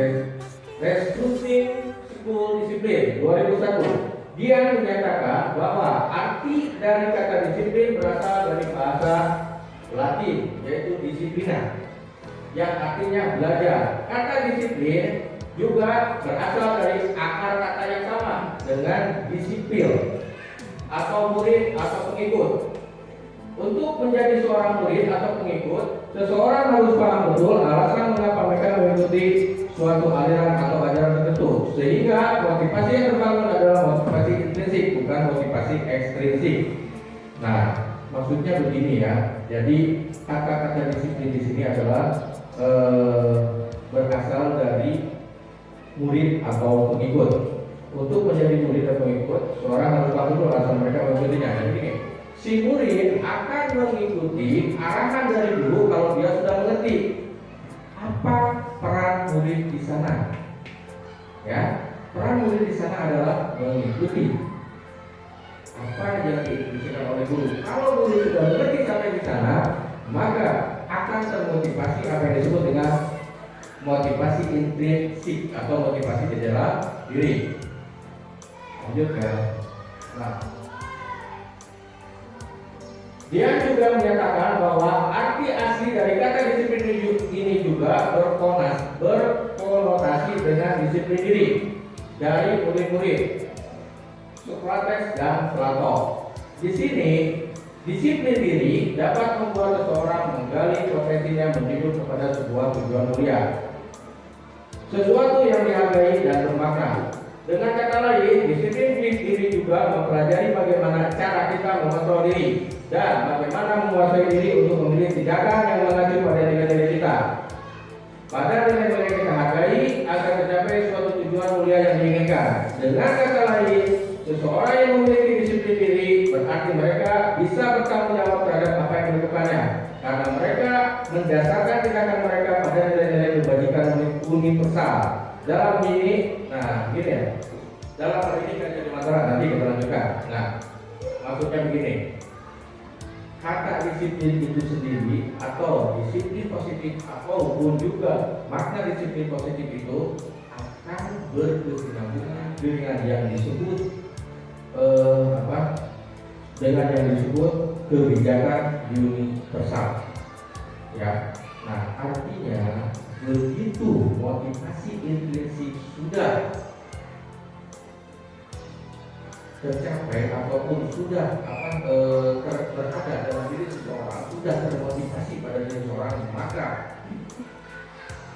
[SPEAKER 1] Restructuring School Discipline 2001. Dia menyatakan bahwa arti dari kata disiplin berasal dari bahasa Latin, yaitu disciplina, yang artinya belajar. Kata disiplin juga berasal dari akar kata yang sama dengan disiplin atau murid atau pengikut. Untuk menjadi seorang murid atau pengikut, seseorang harus paham betul alasan mengapa mereka mengikuti suatu aliran atau ajaran tertentu, sehingga motivasi yang terbangun adalah motivasi intrinsik, bukan motivasi ekstrinsik. Nah, maksudnya begini ya. Jadi kata-kata disiplin di sini adalah berasal dari murid atau pengikut. Untuk menjadi murid atau pengikut, seorang harus paham dulu alasan mereka mengikutinya. Jadi gini, si murid akan mengikuti arahan dari guru kalau dia sudah mengerti apa peran murid di sana. Ya, peran murid di sana adalah mengikuti apa yang diinstruksikan oleh guru. Kalau murid sudah mengerti sampai di sana, maka akan termotivasi apa yang disebut dengan motivasi intrinsik atau motivasi di dalam diri. Lanjut ya. Nah, dia juga menyatakan bahwa arti asli dari kata disiplin ini juga berkonotasi dengan disiplin diri dari murid-murid Socrates dan Plato. Di sini, disiplin diri dapat membuat seseorang menggali potensinya menuju kepada sebuah tujuan mulia, sesuatu yang dihargai dan bermakna. Dengan kata lain, disiplin diri juga mempelajari bagaimana cara kita mengontrol diri dan bagaimana menguasai diri untuk memilih tindakan yang mengacu pada nilai-nilai kita, pada nilai-nilai yang kita hargai agar tercapai suatu tujuan mulia yang diinginkan. Dengan kata lain, seseorang yang memiliki disiplin diri berarti mereka bisa bertanggung jawab terhadap apa yang dilakukannya, karena mereka mendasarkan tindakan mereka pada nilai-nilai kebajikan universal. Dalam ini, nah gini ya, dalam hal ini Kerajaan Dewantara, nanti kita lanjutkan. Nah,
[SPEAKER 5] Maksudnya begini, kata disiplin itu sendiri atau disiplin positif ataupun juga makna disiplin positif itu akan berkesinambungan dengan yang disebut kebijakan universal. Ya, nah artinya begitu motivasi intrinsik sudah tercapai ataupun sudah berada dalam diri seseorang, sudah termotivasi pada diri seseorang, maka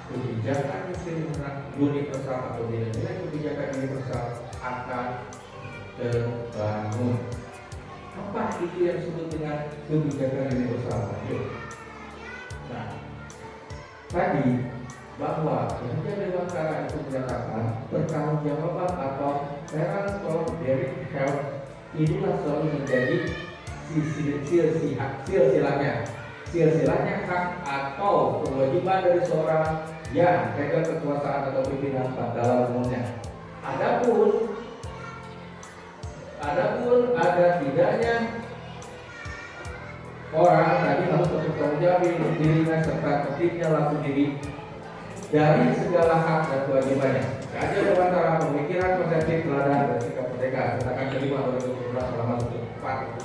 [SPEAKER 5] kebijakan universal atau nilai-nilai kebijakan universal akan terbangun. Apa itu yang disebut dengan kebijakan universal? Nah, tadi bahwa Raja Dewantara itu menyatakan pertanggungjawaban atau parent-child health inilah selalu menjadi silsilahnya hak atau kewajiban dari seorang yang pegang kekuasaan atau pimpinan dalam umumnya. Adapun ada tidaknya orang tadi harus bertanggung jawab dirinya serta tertibnya laku diri dari segala hak dan kewajibannya. Raja Dewantara pemikiran konsepsi teladan dan sikap merdeka tentang kelima 2012 halaman 4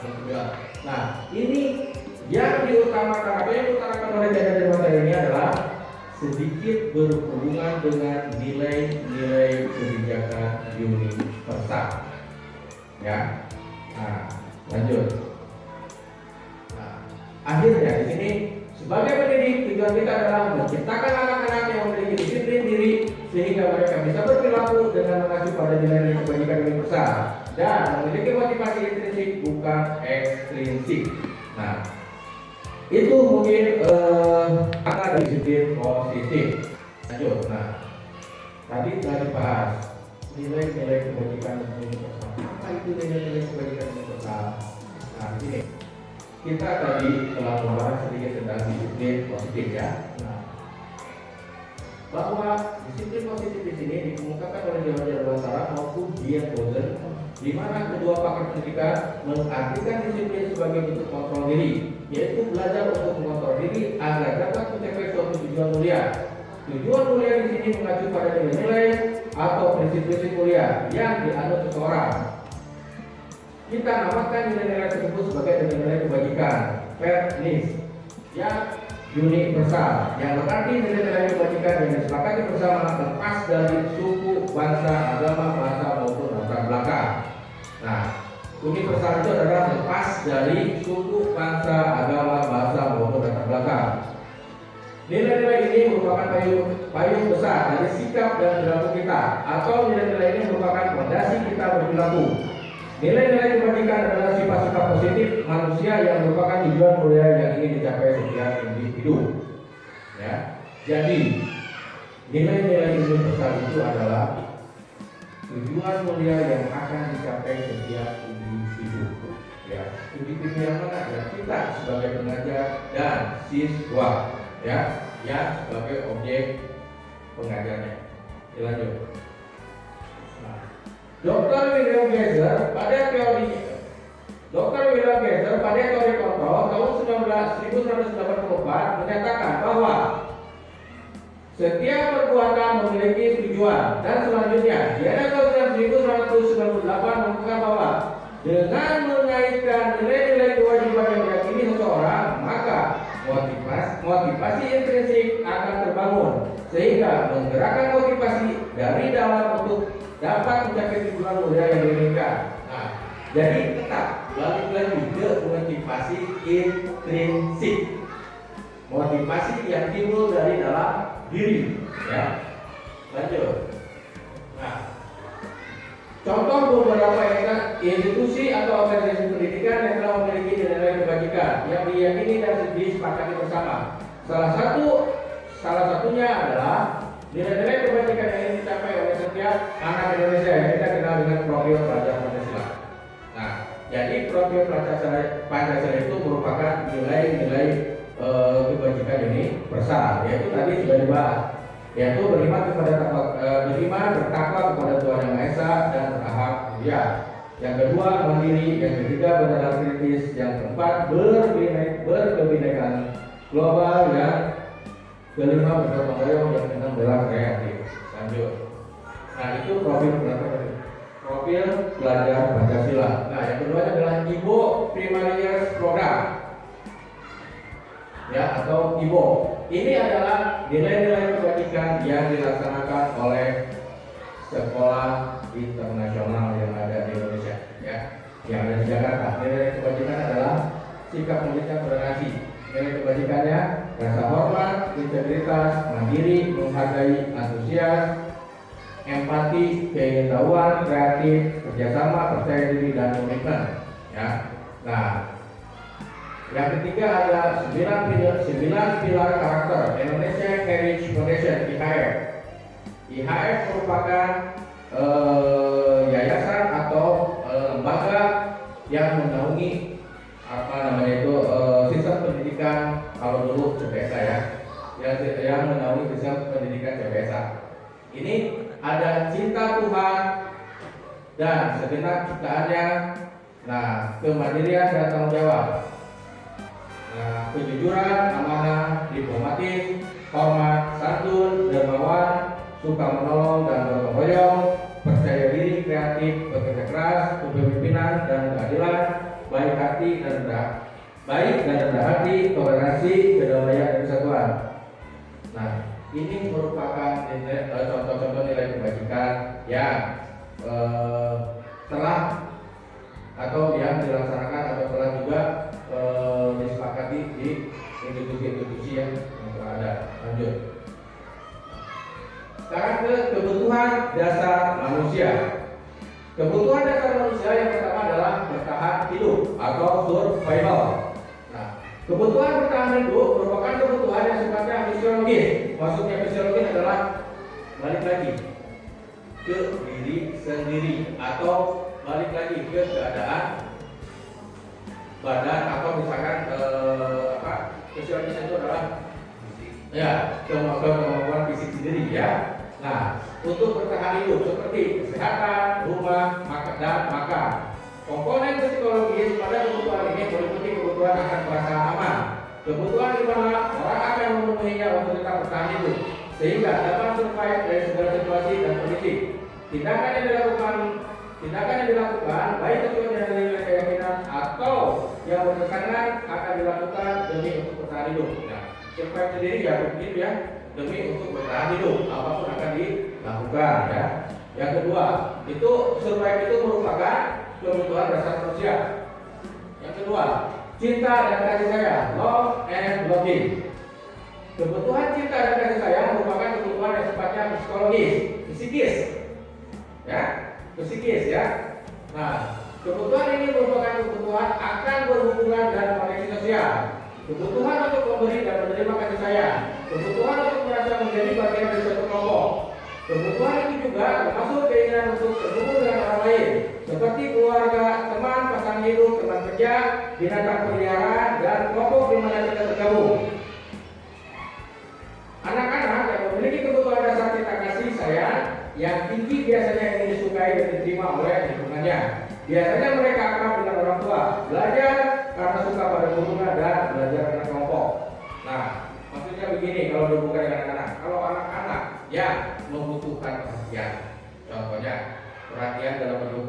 [SPEAKER 5] Nah, ini yang diutamakan, apa yang diutamakan oleh Raja Dewantara ini adalah sedikit berhubungan dengan nilai-nilai kebijakan universal. Ya, nah lanjut. Nah, akhirnya di sini sebagai pendidik tujuan kita adalah menciptakan anak-anak yang memiliki disiplin diri sehingga mereka bisa berperilaku dengan mengacu pada nilai-nilai kebajikan universal dan memiliki motivasi intrinsik bukan ekstrinsik. Nah, itu mungkin ada disiplin positif. Lanjut. Nah, tadi telah dibahas nilai-nilai kebajikan universal. Apa itu nilai-nilai kebajikan universal? Nah, ini kita tadi telah membahas sedikit tentang disiplin positif ya. Nah, bahwa disiplin positif di sini dikemukakan oleh Raja Dewantara maupun Dian Bozen, di mana kedua pakar pendidikan mengartikan disiplin sebagai bentuk kontrol diri, yaitu belajar untuk mengontrol diri agar dapat mencapai suatu tujuan mulia. Tujuan mulia di sini mengacu pada nilai-nilai atau prinsip-prinsip mulia yang dianut seseorang. Kita namakan nilai-nilai tersebut sebagai nilai-nilai kebajikan, fairness, yang universal, yang berarti nilai-nilai kebajikan yang disepakati bersama lepas dari suku, bangsa, agama, bahasa maupun latar belakang. Nah, universal itu adalah lepas dari suku, bangsa, agama, bahasa maupun latar belakang. Nilai-nilai ini merupakan payung besar dari sikap dan perilaku kita, atau nilai-nilai ini merupakan fondasi kita berperilaku. Nilai-nilai kebajikan adalah sifat-sifat positif manusia yang merupakan tujuan mulia yang ingin dicapai setiap individu. Ya, jadi nilai-nilai universal itu adalah tujuan mulia yang akan dicapai setiap individu. Ya, individu yang mana? Ya, kita sebagai pengajar dan siswa. Ya, yang sebagai objek pengajarnya. Dilanjut. Dr. William Geiser pada teori kontrol tahun 1984 menyatakan bahwa setiap perbuatan memiliki tujuan, dan selanjutnya di tahun 1998 mengatakan bahwa dengan mengaitkan nilai-nilai kewajiban yang diyakini seseorang, maka motivasi intrinsik akan terbangun sehingga menggerakkan motivasi dari dalam untuk dapat mencapai tujuan mulia yang diinginkan. Nah, jadi tetap balik lagi ke motivasi intrinsik, motivasi yang timbul dari dalam diri. Ya, lanjut. Nah, contoh beberapa institusi atau organisasi pendidikan yang telah memiliki nilai kebajikan yang diyakini dan disepakati bersama. Salah satunya adalah nilai-nilai kebajikan yang ingin dicapai oleh setiap anak Indonesia yang kita kenal dengan profil pelajar Pancasila. Nah, jadi profil Pancasila itu merupakan nilai-nilai kebajikan ini universal, yaitu tadi sudah dibahas, yaitu beriman bertakwa kepada Tuhan Yang Maha Esa dan berakhlak mulia. yang kedua mandiri, yang ketiga benar kritis, yang keempat berkebinekaan global, yang kelima bergotong royong, yang keenam adalah kreatif. Lanjut. Nah itu profil pelajar Pancasila. Nah yang kedua adalah IBO Primary Years Program, ya, atau IBO. Ini adalah nilai-nilai kebajikan yang dilaksanakan oleh sekolah internasional yang ada di Indonesia, ya, yang ada di Jakarta. Nilai kebajikan adalah sikap militer toleransi. Nilai kebajikannya rasa hormat, integritas, mandiri, menghargai, antusias, empati, keingin-tahuan, kreatif, kerjasama, percaya diri, dan komitmen. Ya. Nah, yang ketiga ada 9 pilar karakter Indonesia Heritage Foundation (IHF). IHF merupakan yayasan atau lembaga yang menaungi sistem pendidikan, kalau dulu CPSA, ya, yang menaungi sistem pendidikan CPSA. Ini ada cinta Tuhan dan segenap ciptaannya, nah, kemandirian dan tanggung jawab, nah, kejujuran, amanah, diplomatis, hormat, santun, dermawan, suka menolong dan gotong royong, percaya diri, kreatif, bekerja keras, kepemimpinan dan keadilan, baik dan rendah hati, toleransi, kedamaian dan kesatuan. Nah, ini merupakan contoh-contoh nilai kebajikan yang telah atau yang dilaksanakan atau telah juga disepakati di institusi-institusi yang telah ada. Lanjut. Sekarang ke kebutuhan dasar manusia. Kebutuhan dasar manusia yang pertama adalah bertahan hidup atau survival. Nah, kebutuhan bertahan hidup merupakan kebutuhan yang sifatnya fisiologis. Maksudnya fisiologis adalah balik lagi ke diri sendiri atau balik lagi ke keadaan badan, atau misalkan fisiologis itu adalah kemampuan fisik sendiri, ya. Nah, untuk bertahan hidup seperti kesehatan, rumah, makan. Komponen psikologis pada kebutuhan ini meliputi kebutuhan akan merasa aman, kebutuhan di mana orang akan memenuhinya untuk tetap bertahan hidup, sehingga dapat survive dari segala situasi dan kondisi. Tindakan yang dilakukan baik sesuai dengan nilai keyakinan atau yang berkesangan akan dilakukan demi untuk bertahan hidup. Nah, survive sendiri ya begitu, ya, demi untuk bertahan hidup, apapun akan dilakukan, ya. Yang kedua, itu survive itu merupakan kebutuhan dasar manusia. Yang kedua, cinta dan kasih sayang, love and belonging. Kebutuhan cinta dan kasih sayang merupakan kebutuhan yang sifatnya psikis, ya. Nah, kebutuhan ini merupakan kebutuhan akan berhubungan dan koneksi sosial. Kebutuhan untuk memberi dan menerima kasih sayang, kebutuhan untuk merasa menjadi bagian dari suatu kelompok. Kebutuhan itu juga termasuk keinginan untuk terhubung dengan orang lain, seperti keluarga, teman, pasangan hidup, teman kerja, binatang peliharaan, dan kelompok di mana kita tergabung. Anak-anak yang memiliki kebutuhan dasar cinta kasih sayang yang tinggi biasanya ingin disukai dan diterima oleh lingkungannya. Biasanya mereka akrab dengan orang tua, belajar karena suka pada hubungan, dan belajar dengan kelompok. Nah, maksudnya begini kalau dihubungkan dengan anak-anak. Kalau anak-anak yang membutuhkan perhatian, contohnya perhatian dalam bentuk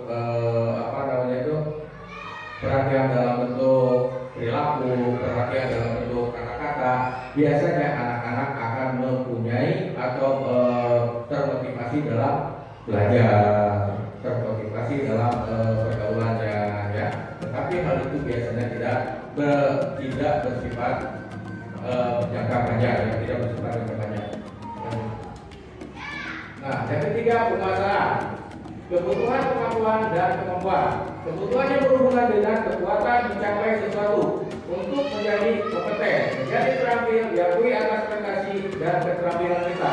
[SPEAKER 5] perhatian dalam bentuk perilaku, perhatian dalam bentuk kata-kata, biasanya anak-anak akan mempunyai atau termotivasi dalam belajar, termotivasi dalam pergaulannya, ya. Tetapi hal itu biasanya tidak bersifat jangka panjang, ya, tidak bersifat jangka panjang. Nah, yang ketiga, penguasaan. Kebutuhan pengetahuan dan kemampuan. Kebutuhan yang berhubungan dengan kekuatan mencapai sesuatu untuk menjadi kompeten, menjadi terampil, diakui atas prestasi dan keterampilan kita,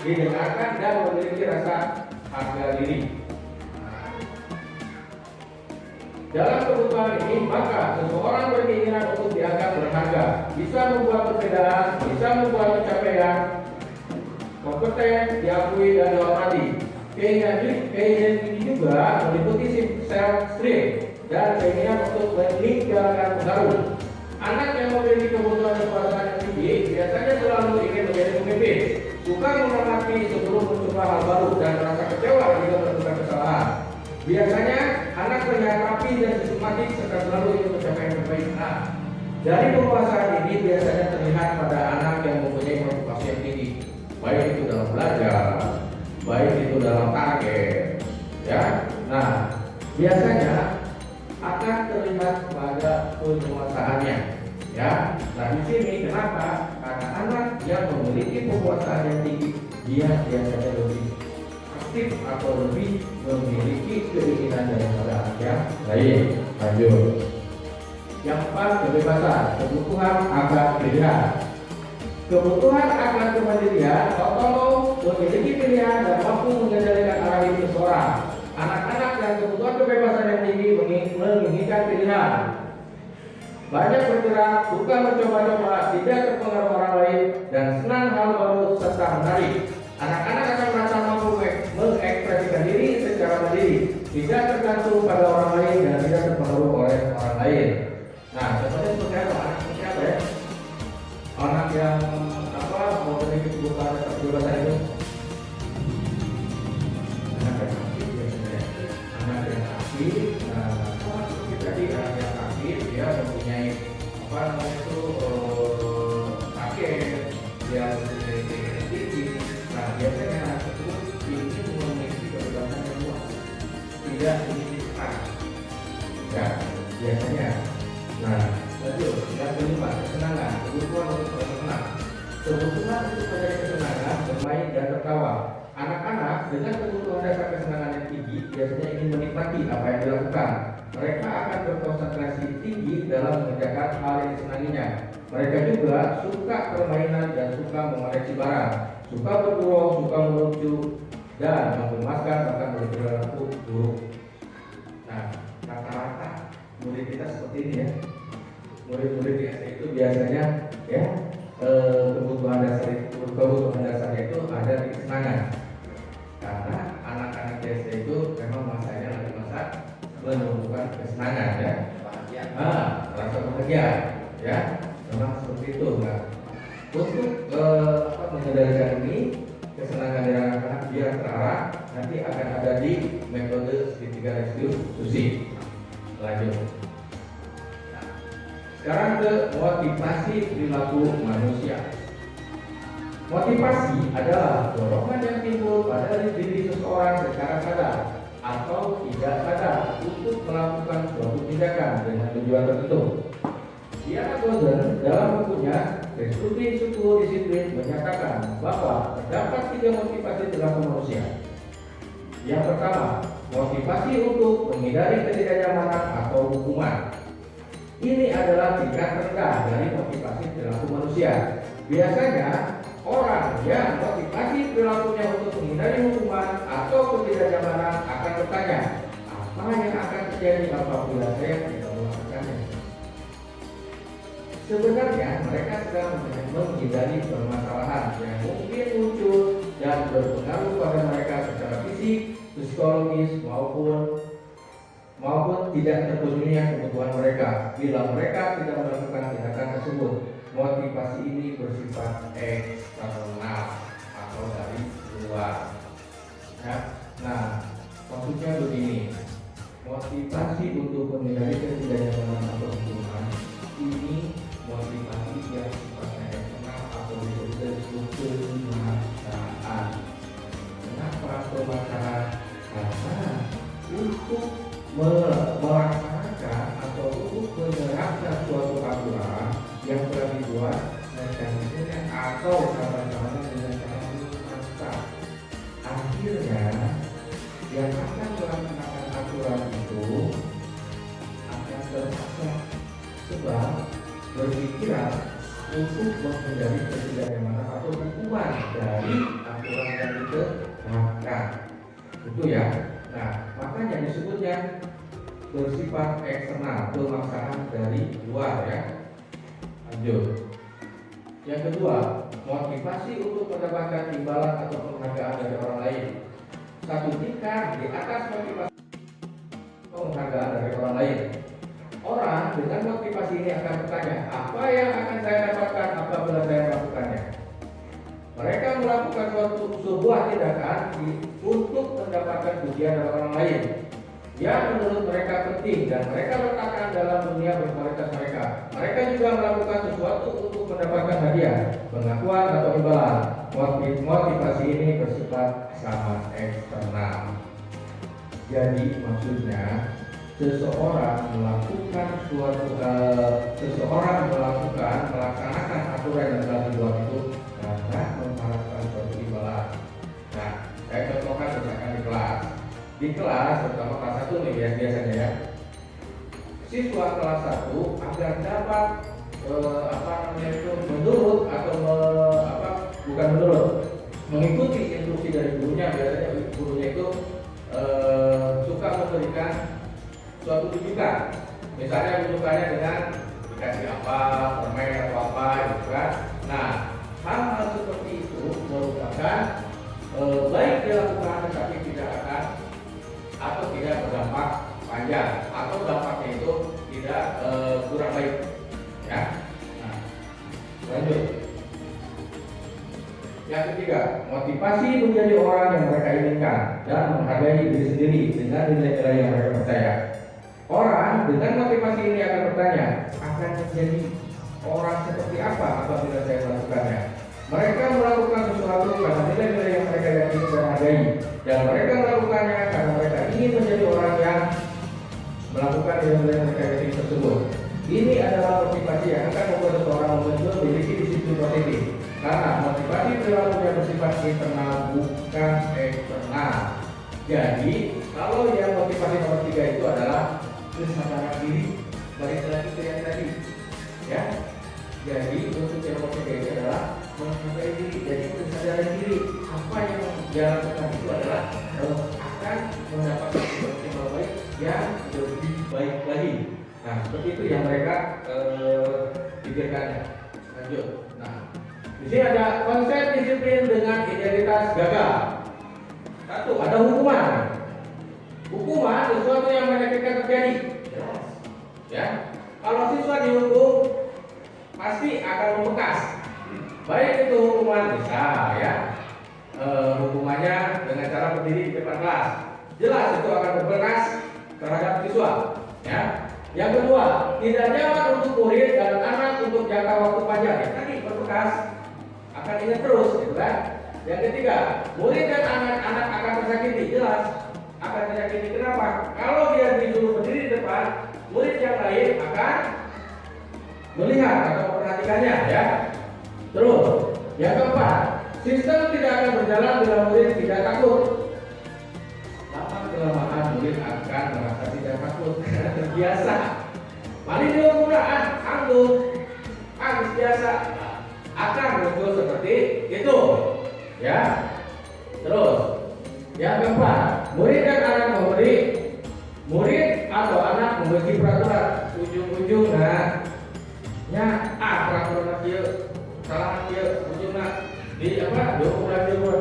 [SPEAKER 5] didengarkan dan memiliki rasa harga diri. Dalam kebutuhan ini, maka seseorang berkeinginan untuk dianggap berharga, bisa membuat perbedaan, bisa membuat pencapaian, kompeten, diakui dan dihormati. Keinginan ini juga meliputi self-stream dan keinginan untuk meninggalkan pengaruh. Anak yang memiliki kebutuhan kekuasaan yang tinggi biasanya selalu ingin menjadi pemimpin, suka mengamati sebelum mencoba hal baru dan merasa kecewa jika melakukan kesalahan. Biasanya anak terlihat rapi dan sistematik serta selalu ingin mencapai yang terbaik. Nah, dari penguasaan ini biasanya terlihat pada anak yang mempunyai motivasi yang tinggi, baik itu dalam belajar, baik itu dalam target, ya. Nah, biasanya akan terlihat pada penguasaannya, ya. Nah, di sini kenapa? Karena anak yang memiliki penguasaan yang tinggi, dia biasanya lebih aktif atau lebih memiliki keinginan daripada anak yang lain. Lanjut. Yang empat, kebebasan, kebutuhan akan pilihan. Kebutuhan akan kemandirian, otonom, memiliki pilihan dan mampu mengendalikan arah hidup seseorang. Anak-anak dan kebutuhan kebebasan yang tinggi menginginkan pilihan. Banyak bergerak, suka mencoba-coba, tidak terpengaruh orang lain, dan senang hal baru serta menarik. Anak-anak akan merasa mampu mengekspresikan diri secara mandiri, tidak tergantung pada orang lain dan tidak terpengaruh oleh orang lain. Nah, contohnya seperti apa? Anak seperti apa ya? Anak yang memiliki kebutuhan dan kebebasan itu? Anak yang aktif biasanya. Anak yang aktif, seperti tadi anak yang aktif, dia mempunyai target, dia mempunyai keinginan tinggi. Nah, biasanya anak tersebut ingin memiliki kebebasan yang luas, tidak ingin ditekan. Ya, biasanya. Nah, lanjut. Yang kelima, kesenangan, kebutuhan untuk bersenang. Kebutuhan untuk mencari kesenangan, bermain dan tertawa. Anak-anak dengan kebutuhan dasar kesenangan yang tinggi biasanya ingin menikmati apa yang dilakukan. Mereka akan berkonsentrasi tinggi dalam mengerjakan hal yang disenanginya. Mereka juga suka permainan dan suka mengoleksi barang, suka bergurau, suka melucu, dan menggemaskan bahkan berperilaku buruk. Nah, rata-rata murid kita seperti ini ya. Murid-murid di SD itu biasanya ya kebutuhan dasarnya itu ada di kesenangan. Karena anak-anak di SD itu memang masanya lagi masa menemukan kesenangan ya. Rasa bahagia ya. Memang seperti itu. Nah, untuk mengendalikan ini kesenangan dari anak-anak biar terarah nanti akan ada di metode segitiga restitusi. Lanjut. Sekarang ke motivasi perilaku manusia. Motivasi adalah dorongan yang timbul pada diri seseorang secara sadar atau tidak sadar untuk melakukan suatu tindakan dengan tujuan tertentu. Diana Gozen dalam bukunya Restitusi Suku Disiplin menyatakan bahwa terdapat 3 motivasi perilaku manusia. Yang pertama, motivasi untuk menghindari ketidaknyamanan atau hukuman. Ini adalah tingkat rendah dari motivasi perilaku manusia. Biasanya orang yang motivasi perilakunya untuk menghindari hukuman atau ketidaknyamanan akan bertanya, apa yang akan terjadi apabila saya tidak melakukannya? Sebenarnya mereka sedang menghindari permasalahan yang mungkin muncul dan berpengaruh pada mereka secara fisik, psikologis maupun tidak terpenuhinya kebutuhan mereka. Bila mereka tidak melakukan tindakan tersebut, motivasi ini bersifat eksternal atau dari luar. Ya. Nah, maksudnya begini, motivasi untuk menghindari ketidaknyamanan atau hukuman ini motivasi yang sifatnya eksternal atau disebut pemaksaan. Kenapa pemaksaan? Karena untuk melaksanakan atau untuk menerapkan suatu aturan yang telah dibuat mekanismenya atau cara-caranya dengan cara memaksa. Akhirnya yang akan melaksanakan aturan itu akan terpaksa sebab berpikiran untuk menghindari ketidaknyamanan atau hukuman dari aturan yang diterapkan. Itu ya. Nah, makanya disebutnya bersifat eksternal, pemaksaan dari luar ya. Lanjut. Yang kedua, motivasi untuk mendapatkan imbalan atau penghargaan dari orang lain. satu tingkat di atas motivasi penghargaan dari orang lain. Orang dengan motivasi ini akan bertanya, apa yang akan saya dapatkan apabila saya melakukannya? Mereka melakukan sebuah tindakan untuk mendapatkan pujian dari orang lain yang menurut mereka penting dan mereka letakkan dalam dunia berkualitas mereka. Mereka juga melakukan sesuatu untuk mendapatkan hadiah, pengakuan atau imbalan. Motivasi ini bersifat sangat eksternal. Jadi maksudnya seseorang melaksanakan aturan yang telah dibuat itu karena mengharapkan suatu imbalan. Nah, saya contohkan misalkan di kelas. Di kelas, terutama kelas 1 nih ya, biasanya ya. Siswa kelas 1 agar dapat mengikuti instruksi dari gurunya. Biasanya gurunya itu suka memberikan suatu rujukan. Misalnya rujukannya dengan dikasih apa, permen atau apa gitu kan. Nah, hal-hal seperti itu merupakan baik dilakukan tetapi tidak akan atau tidak berdampak panjang atau dampaknya itu tidak kurang baik ya. Nah, lanjut. Yang ketiga, motivasi menjadi orang yang mereka inginkan dan menghargai diri sendiri dengan nilai-nilai yang mereka percaya. Orang dengan motivasi ini akan bertanya, akan menjadi orang seperti apa apabila saya melakukannya? Mereka melakukan sesuatu karena nilai-nilai yang mereka yakini dan hargai, dan mereka melakukannya karena mereka ingin menjadi orang yang melakukan nilai-nilai yang mereka yakini tersebut. Ini adalah motivasi yang akan membuat seseorang memiliki disiplin positif. Karena motivasi perilakunya bersifat internal bukan eksternal. Jadi kalau yang motivasi nomor 3 itu adalah kesadaran diri, balik lagi ke yang tadi ya. Jadi untuk yang nomor 3 itu adalah menghargai diri. Jadi kesadaran diri apa yang dia lakukan itu adalah akan mendapatkan sesuatu yang baik yang lebih baik lagi. Nah seperti itu yang mereka pikirkannya. Lanjut. Nah, di sini ada konsep disiplin dengan identitas gagal. Satu, ada hukuman. Hukuman sesuatu yang menyakitkan terjadi. Ya, kalau siswa dihukum pasti akan membekas. Baik itu hukuman bisa ya, hukumannya dengan cara berdiri di depan kelas. Jelas itu akan berbekas terhadap siswa. Ya. Yang kedua, tidak nyaman untuk murid dan anak untuk jangka waktu panjang. Ya, tadi berbekas. Akan ingat terus gitu kan. Yang ketiga, murid dan anak-anak akan tersakiti, jelas akan tersakiti. Kenapa? Kalau dia disuruh berdiri di depan, murid yang lain akan melihat atau memperhatikannya ya. Terus, yang keempat, sistem tidak akan berjalan bila murid tidak takut. Lama kelamaan murid akan merasa tidak takut karena terbiasa. Paling dia penggunaan anggun, biasa akan muncul seperti itu ya. Terus yang keempat, murid dan anak murid atau anak membenci peraturan. Ujung-ujungnya peraturan dia salah dia ujungnya di dokumen dia.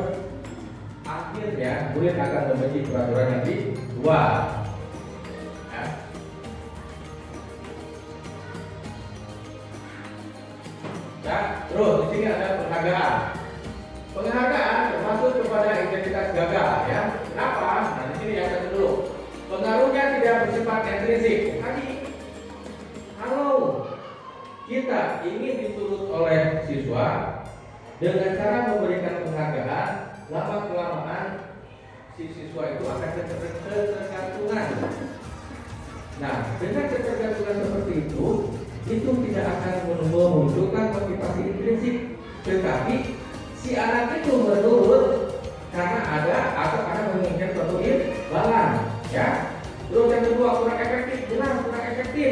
[SPEAKER 5] Akhirnya murid akan membenci peraturan yang dibuat. Ya, terus di sini ada penghargaan. Penghargaan termasuk kepada identitas gagal ya. Kenapa? Nah, di sini yang satu dulu. Pengaruhnya tidak bersifat intrinsik. Tadi kalau kita ingin dituntut oleh siswa dengan cara memberikan penghargaan, lama kelamaan si siswa itu akan ketergantungan. Nah, dengan ketergantungan seperti itu tidak akan memunculkan motivasi intrinsik, tetapi si anak itu menurut karena ada atau karena menginginkan suatu imbalan, ya. Terus yang kedua, kurang efektif. Jelas kurang efektif.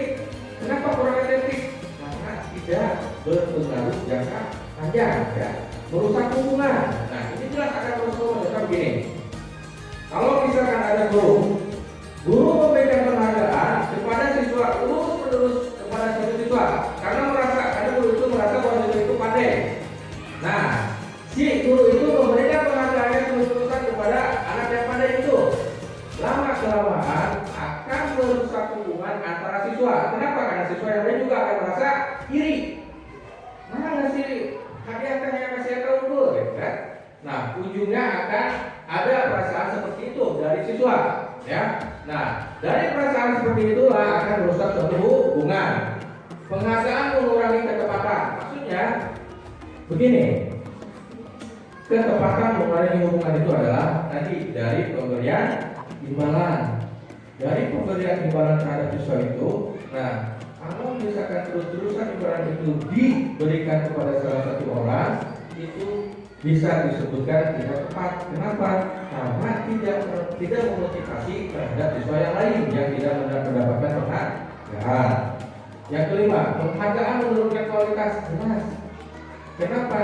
[SPEAKER 5] Kenapa kurang efektif? Karena tidak berpengaruh jangka panjang, ya. Merusak hubungan. Nah, ini jelas akan merusak begini. Kalau misalkan ada guru memberikan penghargaan kepada siswa terus kepada satu siswa karena guru itu merasa bahwa siswa itu pandai. Nah, si guru itu memberikan penghargaannya terus-terusan kepada anak yang pandai Nah, ujungnya akan ada perasaan seperti itu dari siswa, ya. Nah, dari perasaan seperti itulah akan merusak suatu hubungan. Penghargaan mengurangi ketepatan. Maksudnya begini. Ketepatan mengurangi hubungan itu adalah tadi dari pemberian imbalan. Dari pemberian imbalan terhadap siswa itu, nah, kalau misalkan terus-terusan imbalan itu diberikan kepada salah satu orang, itu bisa disebutkan tidak tepat. Kenapa? Karena tidak memotivasi terhadap siswa yang lain yang tidak mendapatkan penghargaan. Yang kelima, penghargaan menurunkan kualitas. Jelas. Kenapa?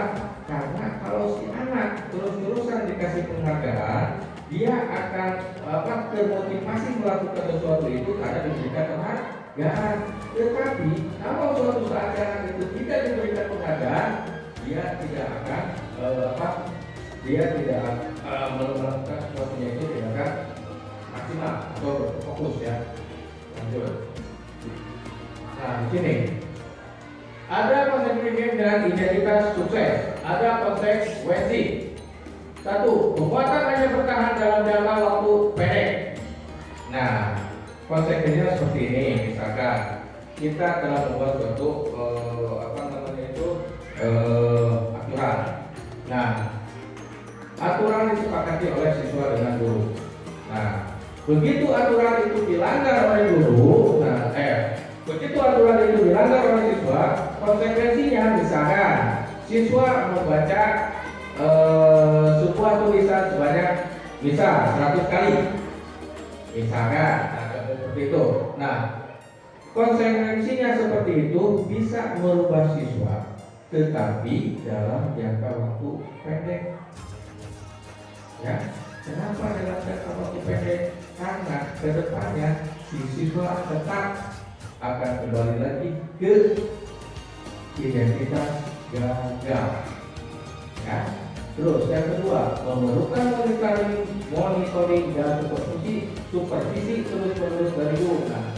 [SPEAKER 5] Karena kalau si anak terus-terusan dikasih penghargaan, dia akan termotivasi melakukan sesuatu itu karena diberikan penghargaan. Tetapi kalau suatu saat anak itu tidak diberikan penghargaan, dia tidak akan melakukan sesuatunya itu tidak akan maksimal atau fokus, ya. Lanjut. Nah, di sini ada konsekuensi dengan identitas sukses. Ada konsekuensi. Satu, penguatan hanya bertahan dalam jangka waktu pendek. Nah, konsekuensinya seperti ini. Misalkan kita telah membuat suatu aturan. Nah, aturan disepakati oleh siswa dengan guru. Nah, begitu aturan itu dilanggar oleh guru, begitu aturan itu dilanggar oleh siswa, konsekuensinya misalkan siswa membaca sebuah tulisan sebanyak 100 kali, misalkan, seperti itu. Nah, konsekuensinya seperti itu bisa merubah siswa, tetapi dalam jangka waktu pendek. Ya, kenapa dalam jangka waktu pendek? Karena kedepannya si siswa tetap akan kembali lagi ke identitas gagal. Ya. Terus yang kedua, memerlukan monitoring dan supervisi terus-menerus dari guru. Nah,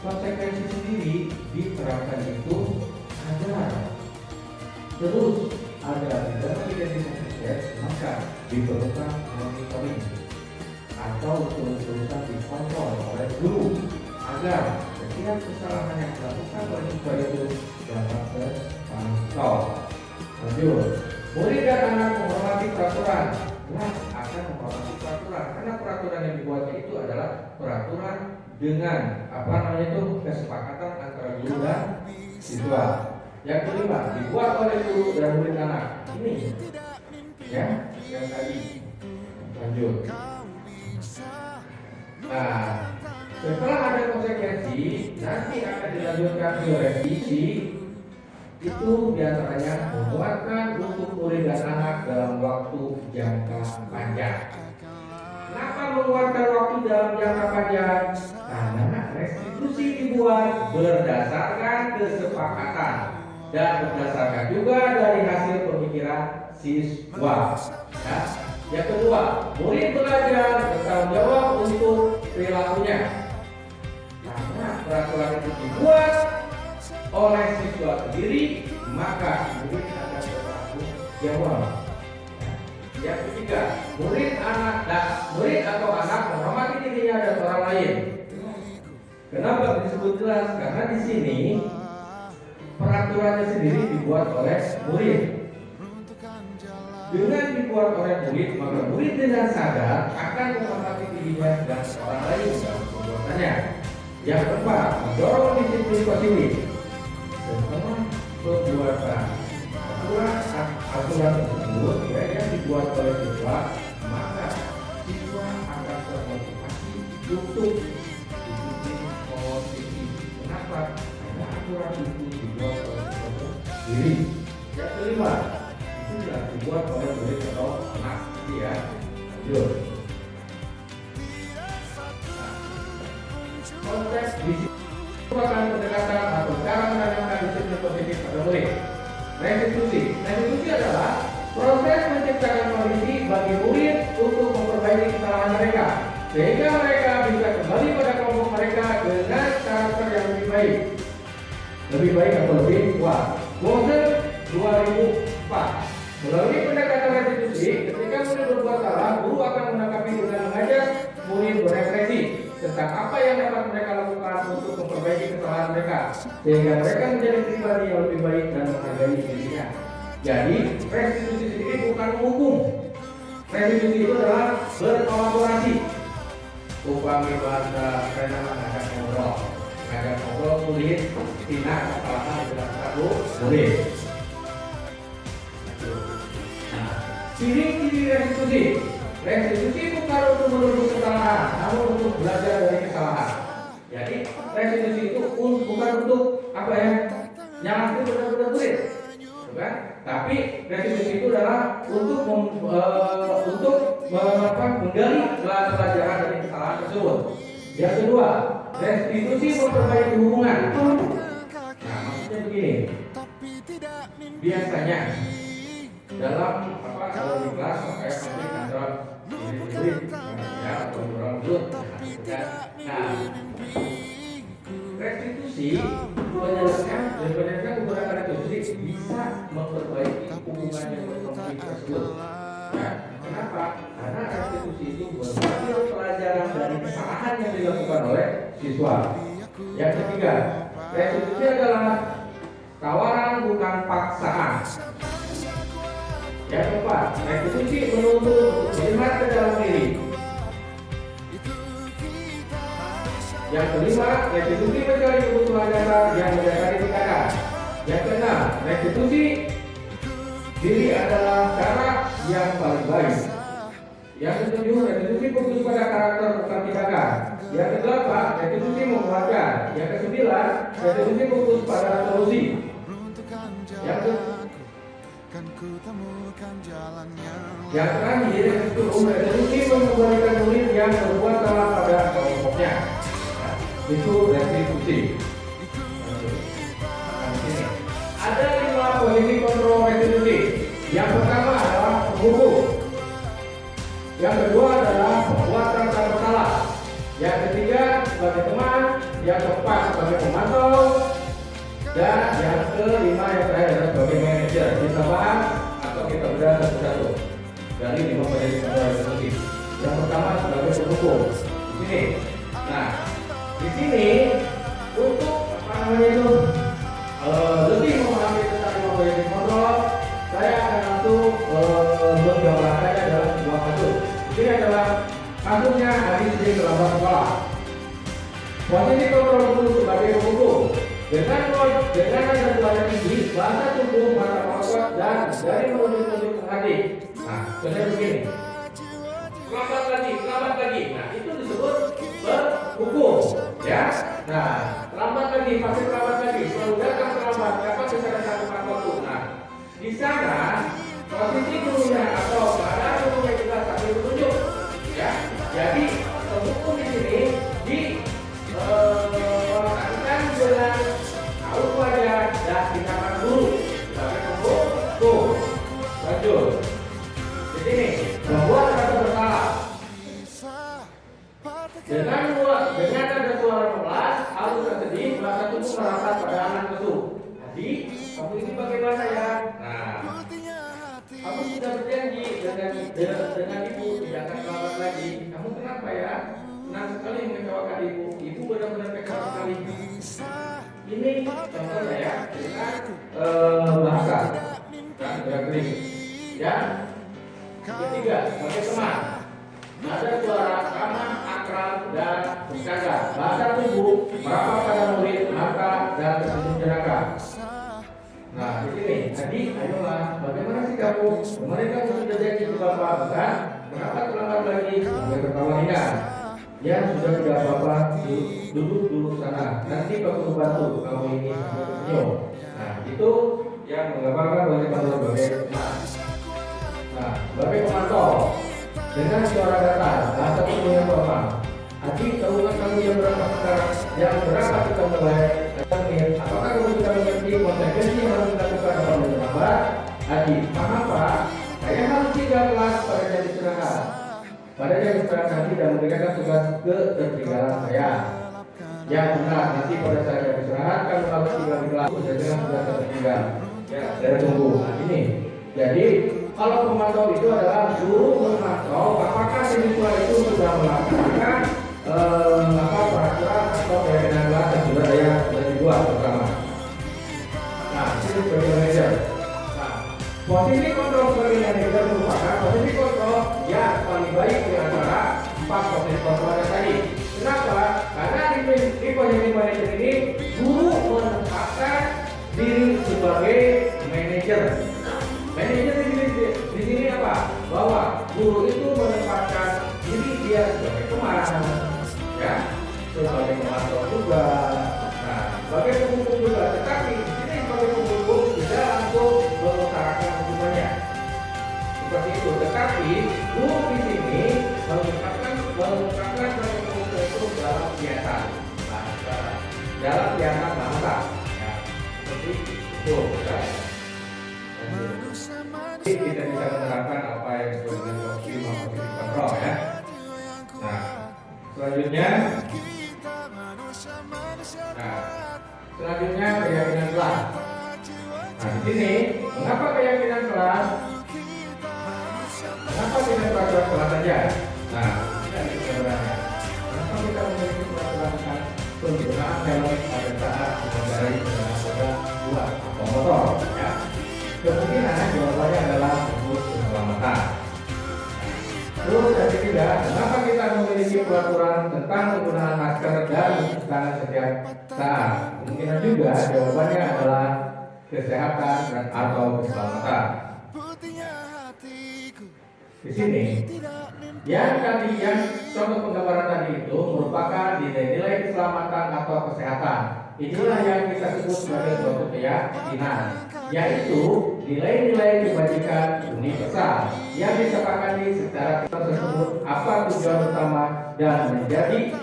[SPEAKER 5] konsekuensi sendiri diterapkan itu agar terus ada dalam identitas sukses, maka diperlukan monitoring atau terus-terusan dikontrol oleh guru agar setiap kesalahan yang dilakukan oleh siswa itu dapat terpantau. Lanjut, murid dan anak menghormati peraturan. Jelas akan menghormati peraturan karena peraturan yang dibuatnya itu adalah peraturan dengan kesepakatan antara guru dan siswa. Yang kelima, dibuat oleh guru dan murid anak. Ini, ya, yang tadi. Lanjut. Nah, setelah ada konsekuensi, nanti akan dilanjutkan ke revisi. Itu diantaranya menguatkan untuk murid dan anak dalam waktu jangka panjang. Kenapa menguatkan waktu dalam jangka panjang? Karena restitusi dibuat berdasarkan kesepakatan dan berdasarkan juga dari hasil pemikiran siswa. Nah, yang kedua, murid belajar bertanggung jawab untuk perilakunya. Karena peraturan itu dibuat oleh siswa sendiri, maka murid akan bertanggung jawab. Yang ketiga, murid atau anak menghormati dirinya dan orang lain. Kenapa disebut jelas? Karena di sini peraturannya sendiri dibuat oleh murid. Dengan dibuat oleh murid, maka murid dengan sadar akan menghormati dirinya dan orang lain dalam perbuatannya. Yang keempat, mendorong disiplin positif. Setelah pembuatan aturan tersebut yang dibuat oleh siswa, maka siswa akan termotivasi untuk disiplin positif. Kenapa? Karena aturan itu dibuat oleh siswa sendiri. Yang kelima, itu sudah dibuat oleh murid atau anak. Ya, lanjut. Konteks disiplin merupakan pendekatan atau cara menanamkan disiplin positif pada murid. Restitusi adalah proses menciptakan kondisi bagi murid untuk memperbaiki kesalahan mereka, sehingga mereka bisa kembali pada kelompok mereka dengan karakter yang lebih baik atau lebih kuat. Bosen 2004. Melalui pendekatan restitusi, ketika murid berbuat salah, guru akan menanggapi dengan mengajak murid berefleksi tentang apa yang dapat mereka lakukan untuk memperbaiki kesalahan mereka, sehingga mereka menjadi pribadi yang lebih baik dan menghargai dirinya. Jadi, restitusi sendiri bukan menghukum. Restitusi itu adalah berkolaborasi. Upami bahasa karena mengajak ngobrol murid, tidak kesalahan dengan satu murid. Ciri-ciri restitusi. Restitusi bukan untuk menutup kesalahan, namun untuk belajar dari kesalahan. Jadi restitusi itu bukan untuk apa ya? Nyalahin benar-benar murid, bukan? Tapi restitusi itu adalah untuk menggali pelajaran dari kesalahan tersebut. Yang kedua, restitusi memperbaiki hubungan. Nah, maksudnya begini. Biasanya dalam di kelas saya pasti antara murid ya atau orang murid. Nah, restitusi penyelesaian menggunakan restitusi bisa memperbaiki hubungan yang berkonflik tersebut. Ya, kenapa? Karena restitusi itu mengambil pelajaran dari kesalahan yang dilakukan oleh siswa. Yang ketiga, restitusi adalah tawaran bukan paksaan. Yang keempat, restitusi menuntut melihat ke dalam diri. Yang kelima, restitusi mencari kebutuhan dasar yang mendasari tindakan. Yang keenam, restitusi diri adalah cara yang paling baik. Yang ketujuh, restitusi fokus pada karakter bukan tindakan. Yang kedelapan, restitusi menguatkan. Yang kesembilan, restitusi fokus pada solusi. Yang terakhir, restitusi mengembalikan murid yang berbuat salah pada kelompoknya. Itu restitusi. Ada 5 posisi kontrol restitusi. Yang pertama adalah penghukum. Yang kedua adalah membuat rasa bersalah. Yang ketiga sebagai teman. Yang keempat sebagai pemantau. Dan yang kelima yang terakhir adalah sebagai manajer. Kita bahas atau kita bedah satu-satu dari 5 posisi kontrol restitusi. Yang pertama sebagai penghukum. Di sini. Nah, di sini untuk lebih memahami tentang 5 posisi kontrol, saya akan langsung menggambarkannya dalam sebuah kasus. Ini adalah kasusnya hari ini terlambat sekolah. Posisi kontrol guru sebagai penghukum dengan nada suara tinggi, bahasa tubuh, mata otot dan dari menunjuk-nunjuk ke hati. Nah, sebenarnya begini. Lambat lagi. Nah, itu disebut berhukum, ya. Nah, lambat lagi, pasti lambat lagi. Selalu datang terlambat, dapat bisa datang tepat waktu. Nah, di sana posisi gurunya atau keadaan gurunya juga sambil menunjuk, ya. Jadi hukum di sini dilakukan dengan tahu wajah dan tindakan guru sebagai penghukum. Lanjut. Di sini membuat rasa bersalah. Dengan ada suara memelas, halus dan sedih, bahasa tubuh merapat pada anak itu. Jadi, kamu ini bagaimana ya? Nah, kamu sudah berjanji dengan ibu tidak akan terlambat lagi. Kamu kenapa ya? Senang sekali mengecewakan ibu. Ibu benar-benar kecewa sekali. Ini contohnya ya dengan bahasa dan gerak-gerik. Dan ketiga, sebagai teman. Ada suara ramah, akrab, dan bercanda. Bahasa tubuh merapat pada murid, mata, dan tersenyum jenaka. Nah, di sini, tadi, ayolah, bagaimana sih kamu? Kemarin kamu sudah janji ke Bapak, bukan? Kenapa terlambat lagi? Sampai ketawa ringan. Ya, sudah tidak apa-apa, duduk sana. Nanti Bapak bantu kamu ini sampai tersenyum. Nah, itu yang menggambarkan bagaimana sebagai teman. Nah, sebagai pemantau. Dengan suara datar, bahasa tubuh yang normal. Adik, tahukah kamu yang berapa sekarang? Yang berapa kita mulai? Apakah kamu sudah mengerti konsekuensi yang harus dilakukan apabila terlambat? Adik, paham Pak? Saya harus tinggal kelas pada jam istirahat. Pada jam istirahat nanti dan memberikan tugas ketertinggalan saya. Yang benar, nanti pada saat jam istirahat kamu harus tinggal di kelas. Saya sudah tertinggal. Ya, saya tunggu. Nah, ini. Jadi kalau pemantau itu adalah guru memantau apakah siswa itu sudah melaksanakan peraturan atau keyakinan kelas yang sudah saya dibuat bersama. Nah, ini sebagai manajer. Nah, posisi kontrol sebagai manajer merupakan posisi kontrol yang paling baik di antara 4 posisi kontrol yang tadi. Kenapa? Karena di posisi manajer ini guru menempatkan diri sebagai manajer. Manajer di sini apa? Bahwa guru itu menempatkan diri dia sebagai pemarah, ya, sebagai pemantau juga, nah, sebagai penghukum juga. Tetapi di sini sebagai penghukum tidak langsung mengutarakan hukumannya seperti itu. Tetapi guru di sini mengungkapkan sebagai penghukum itu dalam kegiatan, dalam kegiatan bangsa, ya, seperti itu. Ya. Kita bisa menerapkan apa yang disebut dengan positive control, ya. Nah, selanjutnya keyakinan kelas. Nah, di sini mengapa keyakinan kelas? Mengapa tidak peraturan kelas saja? Nah, ini ada sebenarnya. Kenapa kita memiliki peraturan penggunaan helm pada saat mengendarai kendaraan roda 2 atau motor, ya? Kemungkinan jawabannya adalah untuk keselamatan. Terus yang ketiga, kenapa kita memiliki peraturan tentang penggunaan masker dan mencuci tangan setiap saat? Kemungkinan juga jawabannya adalah kesehatan dan atau keselamatan. Di sini, yang contoh penggambaran tadi itu merupakan nilai-nilai keselamatan atau kesehatan. Inilah yang kita sebut sebagai suatu keyakinan, yaitu nilai-nilai kebajikan universal yang disepakati secara tersebut apa tujuan utama dan menjadi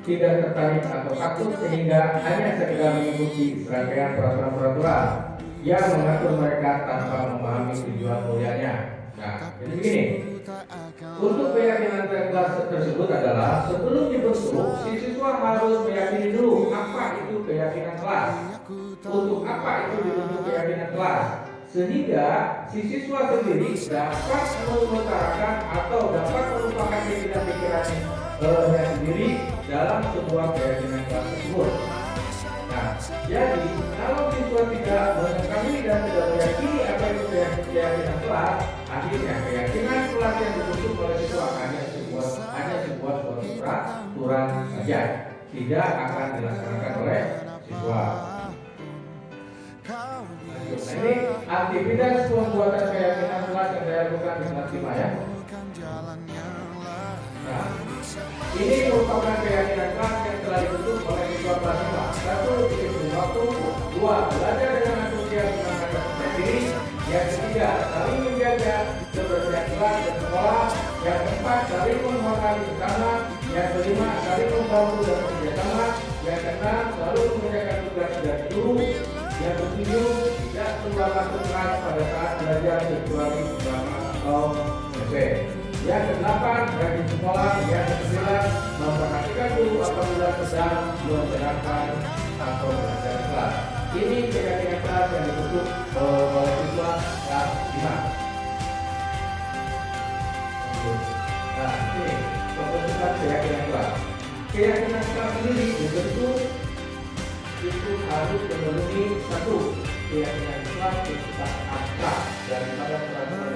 [SPEAKER 5] tidak tertarik atau takut sehingga hanya sekedar mengikuti serangkaian peraturan-peraturan yang mengatur mereka tanpa memahami tujuan mulianya. Nah, jadi begini. Untuk keyakinan kelas tersebut adalah sebelum dibentuk, si siswa harus meyakini dulu apa itu keyakinan kelas. Untuk apa itu dibentuk keyakinan kelas? Sehingga si siswa sendiri dapat mengutarakan atau dapat merupakan pikiran-pikirannya sendiri dalam sebuah keyakinan kelas tersebut. Nah, jadi kalau siswa tidak mengetahui dan tidak meyakini apa itu keyakinan kelas, akhirnya keyakinan kelas yang dibentuk oleh siswa hanya sebuah peraturan saja, tidak akan dilaksanakan oleh siswa. Nah, ini aktivitas pembuatan keyakinan kelas yang saya lakukan di kelas 5, ya. Nah, ini merupakan keyakinan kelas yang telah dibentuk oleh siswa kelas 5. 1. Disiplin waktu. 2. Belajar dengan antusias mengangkat diri. Yang ketiga, saling menjaga kebersihan kelas dan sekolah. Yang keempat, saling menghormati sesama. Yang kelima, saling membantu dan bekerjasama. Yang keenam, selalu mengerjakan tugas dari guru. Yang ketujuh, tidak keluar masuk kelas pada saat belajar kecuali bersama atau mesin. Yang kedelapan, rajin sekolah. Yang kesembilan, memperhatikan guru apabila sedang mengerjakan atau belajar di kelas. Ini keyakinan kelas yang dibentuk oleh siswa kelas 5. Nah, ini pembentukan keyakinan kelas. Keyakinan kelas sendiri dibentuk itu harus memenuhi 1. Keyakinan kelas bersifat abstrak daripada peraturan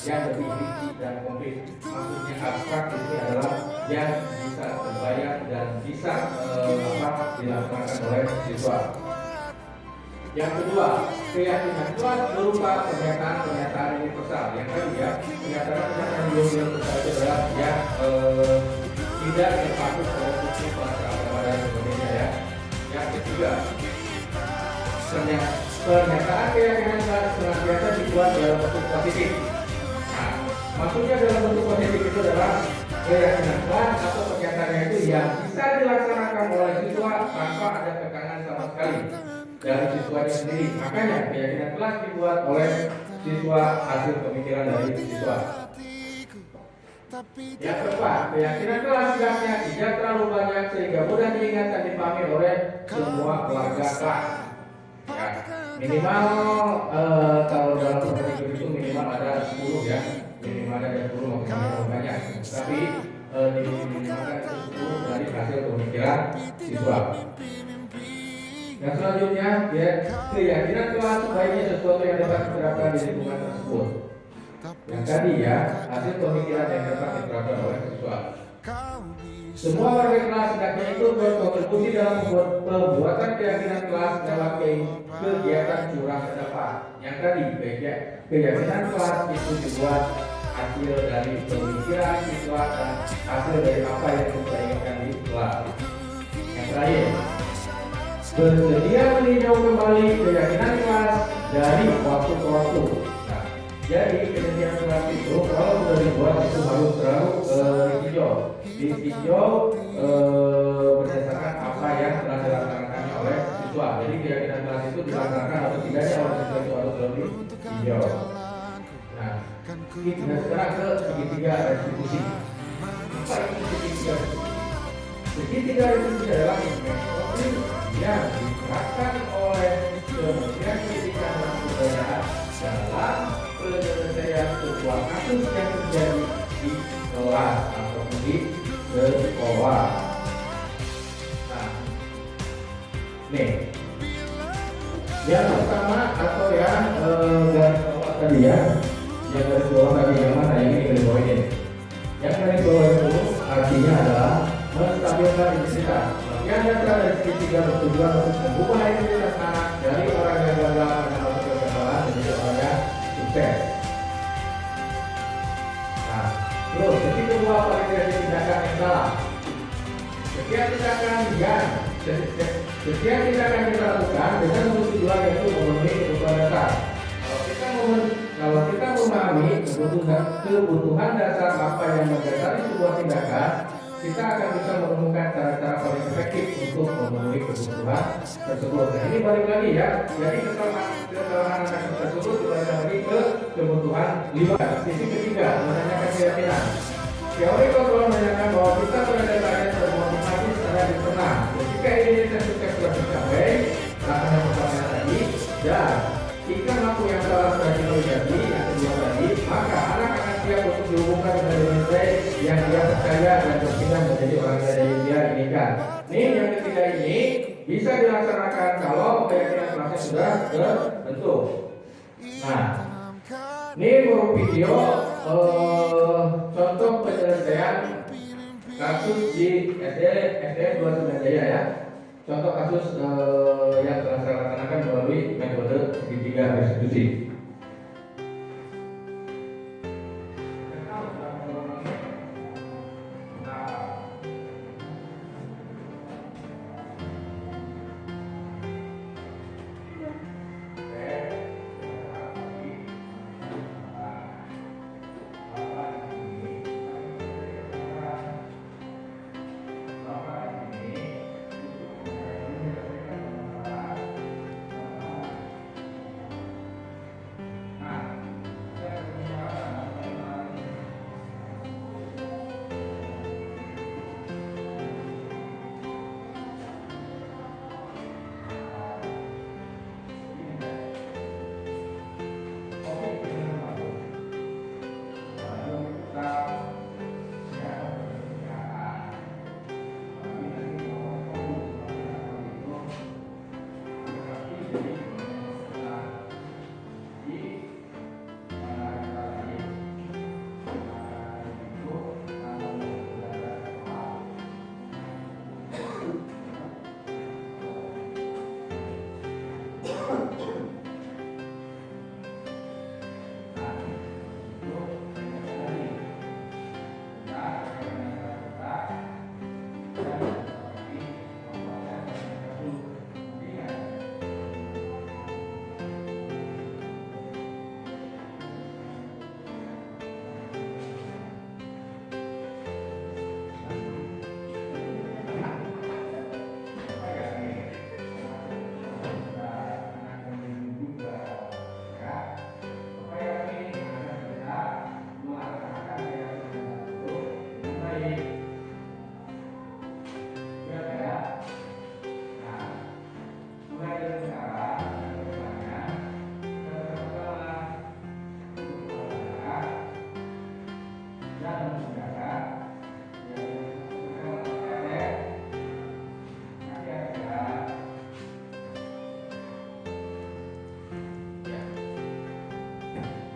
[SPEAKER 5] yang lebih rinci dan konkret. Maksudnya abstrak ini adalah yang bisa terbayang dan bisa dilaksanakan oleh siswa. Yang kedua, keyakinan kelas berupa pernyataan-pernyataan universal. Yang tadi, ya, pernyataan-pernyataan universal itu adalah yang tidak terpaku pada prinsip bahasa agama dan sebagainya, ya. Yang ketiga, pernyataan keyakinan kelas senantiasa dibuat dalam bentuk positif. Nah, maksudnya dalam bentuk positif itu adalah keyakinan kelas atau pernyataannya itu yang bisa dilaksanakan oleh siswa tanpa ada tekanan sama sekali dari siswanya sendiri. Makanya keyakinan kelas dibuat oleh siswa hasil pemikiran dari siswa. Yang keempat, keyakinan kelas tidaknya tidak terlalu banyak sehingga mudah diingat dan dipahami oleh semua keluarga kelas. Ya, minimal kalau dalam dimana itu 10 dari hasil pemikiran siswa. Yang selanjutnya, ya, keyakinan kelas sebaiknya sesuatu yang dapat diterapkan di lingkungan tersebut. Yang tadi ya, hasil pemikiran yang dapat diterapkan oleh siswa. Semua warga kelas hendaknya itu berkontribusi dalam pembuatan keyakinan kelas dalam kegiatan curah terdapat. Yang tadi, keyakinan kelas itu dibuat hasil dari pemikiran siswa dan hasil dari apa yang kita inginkan di kelas. Yang terakhir, bersedia meninjau kembali keyakinan kelas dari waktu ke waktu. Nah, jadi keyakinan kelas itu kalau sudah dibuat itu harus selalu ditinjau berdasarkan apa yang telah dilaksanakan oleh siswa. Jadi keyakinan kelas itu dilaksanakan atau tidaknya oleh siswa itu harus selalu ditinjau. Nah, kita sekarang ke segitiga restitusi. Apa itu segitiga? Segitiga restitusi adalah yang diterapkan oleh Kementerian Pendidikan dan Kebudayaan dalam penyelesaian sebuah kasus yang terjadi di kelas atau di sekolah. Nah, nih, yang pertama atau yang garis bawah tadi ya, yang garis bawah tadi yang mana yang ini garis bawah ini? Yang garis bawah itu artinya adalah menstabilkan intensitas. Yang dasar dari segitiga bertujuan untuk mengubah identitas anak dari orang yang gagal pada masa perkembangan menjadi orang yang sukses. Nah, terus titik kedua validasi tindakan yang salah. Setiap tindakan yang kita lakukan dengan tujuan yaitu memenuhi kebutuhan dasar. Kalau kita memahami kebutuhan dasar apa yang mendasari sebuah tindakan, kita akan bisa menemukan cara-cara paling efektif untuk memenuhi kebutuhan tersebut. Nah, ini balik lagi ya. Jadi kesalahan anak tersebut dibalik lagi ke kebutuhan 5. Sisi ketiga menanyakan keyakinan. Teori kontrol menanyakan bahwa kita berada pada termotivasi secara internal. Ketika identitas sukses sudah tercapai, lakukan pertama tadi, dan jika lampu yang salah sudah terjadi, yang kedua tadi, maka anak akan siap untuk dihubungkan dengan nilai yang dia percaya dan berpindah menjadi orang yang dia inginkan. Nih, yang ketiga ini bisa dilaksanakan kalau keyakinan kelasnya sudah terbentuk. Nah, ini berupa video contoh penyelesaian kasus di SDN 29 Jaya ya. Contoh kasus yang telah saya laksanakan melalui metode segitiga restitusi.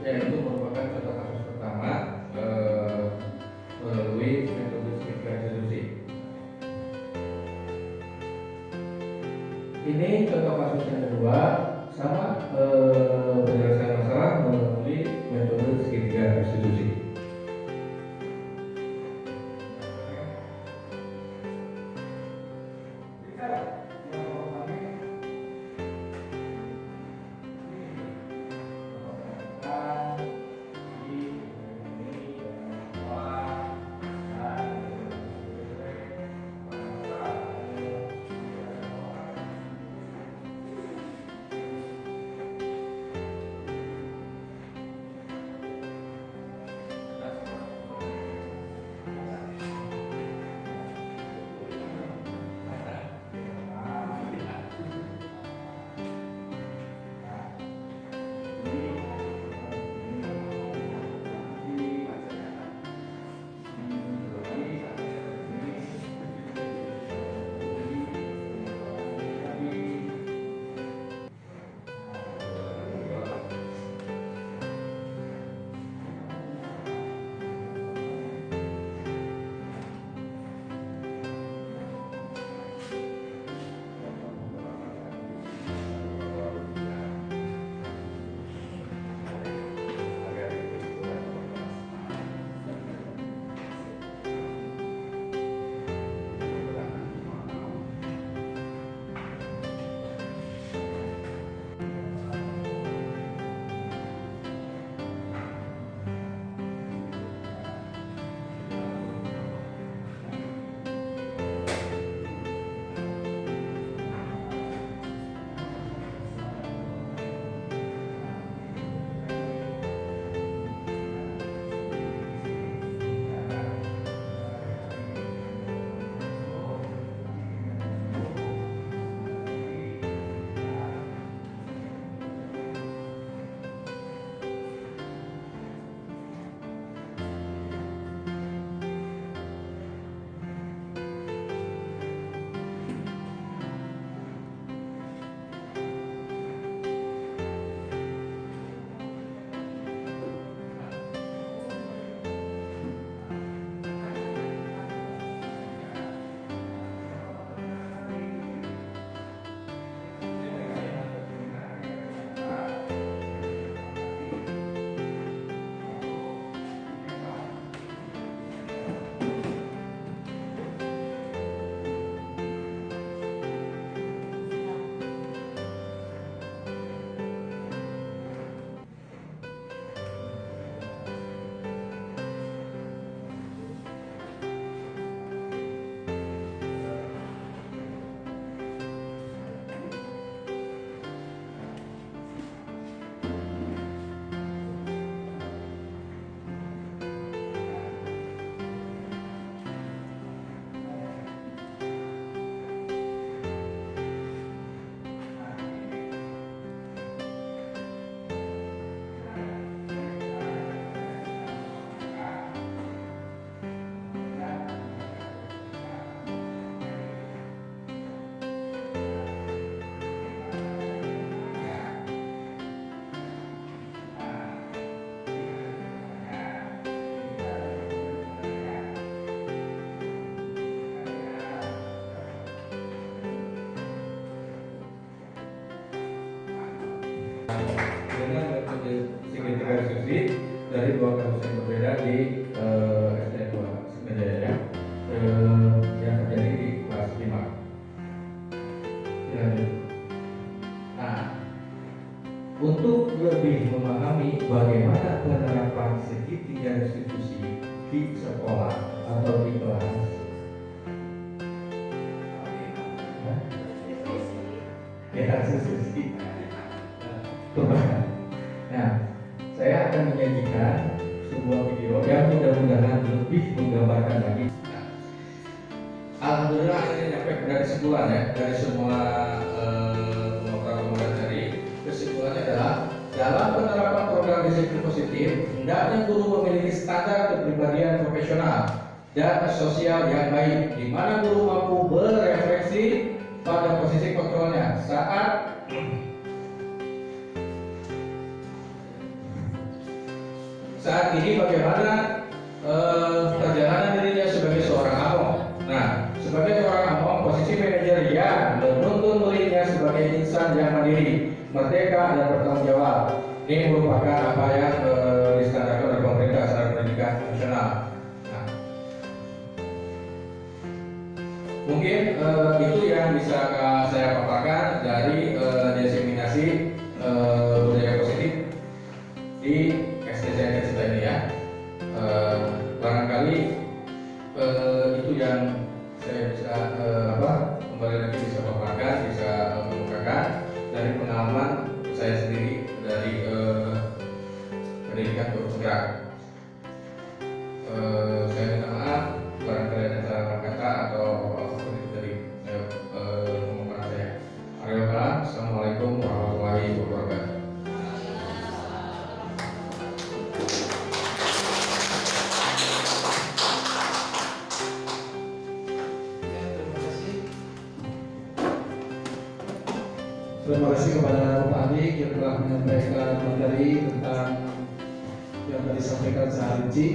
[SPEAKER 5] yaitu merupakan contoh kasus pertama melalui metode segitiga institusi. Ini contoh kasus yang kedua, sama penyelesaian masalah melalui metode segitiga institusi. Dengan metode segitiga institusi dari dua kasus yang berbeda di SD2 Semedaya ya, yang terjadi di kelas 5. Lanjut. Nah, untuk lebih memahami bagaimana penerapan segitiga institusi di sekolah atau di kelas, ya institusi. Nah, saya akan menyajikan sebuah video yang mudah-mudahan lebih menggambarkan lagi. Alhamdulillah ini sampai dari kesimpulan ya, dari semua pemaparan tadi, kesimpulannya adalah dalam penerapan program disiplin positif, hendaknya guru memiliki standar kepribadian profesional dan sosial yang baik, di mana guru mampu berefleksi pada posisi kontrolnya saat saat ini bagaimana perjalanan dirinya sebagai seorang among. Nah, sebagai seorang among, posisi manajer yang menuntun muridnya sebagai insan yang mandiri, merdeka dan bertanggung jawab. Ini merupakan apa yang distandarkan oleh pemerintah standar pendidikan nasional. Nah, mungkin itu yang bisa saya paparkan dari diseminasi budaya positif di SDCN kita ini ya. Barangkali itu yang saya bisa kembali lagi bisa paparkan, bisa mengukakan dari pengalaman saya sendiri dari pendidikan guru penggerak. Saya minta maaf barangkali ada salah kata atau apapun itu dari pemaparan saya. Assalamualaikum warahmatullahi wabarakatuh.
[SPEAKER 2] Terima kasih kepada Bapak Adik yang telah menyampaikan materi tentang yang tadi disampaikan secara rinci.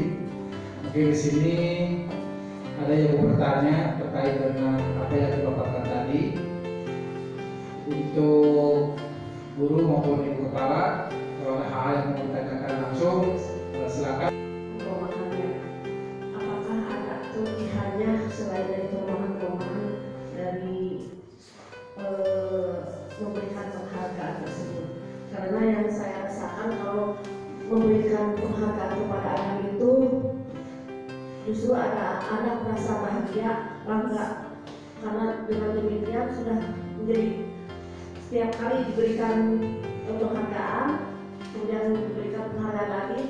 [SPEAKER 2] Oke, di sini ada yang mau bertanya terkait dengan apa yang dipaparkan tadi. Untuk guru maupun ibu kepala, kalau ada hal yang mau ditanyakan langsung, silakan.
[SPEAKER 3] Perumahannya, apakah ada kelebihannya selain dari perumahan-perumahan dari memberikan penghargaan tersebut? Karena yang saya rasakan kalau memberikan penghargaan kepada anak itu justru ada anak merasa bahagia, bangga, karena dengan demikian sudah menjadi setiap kali diberikan penghargaan, kemudian diberikan penghargaan lagi,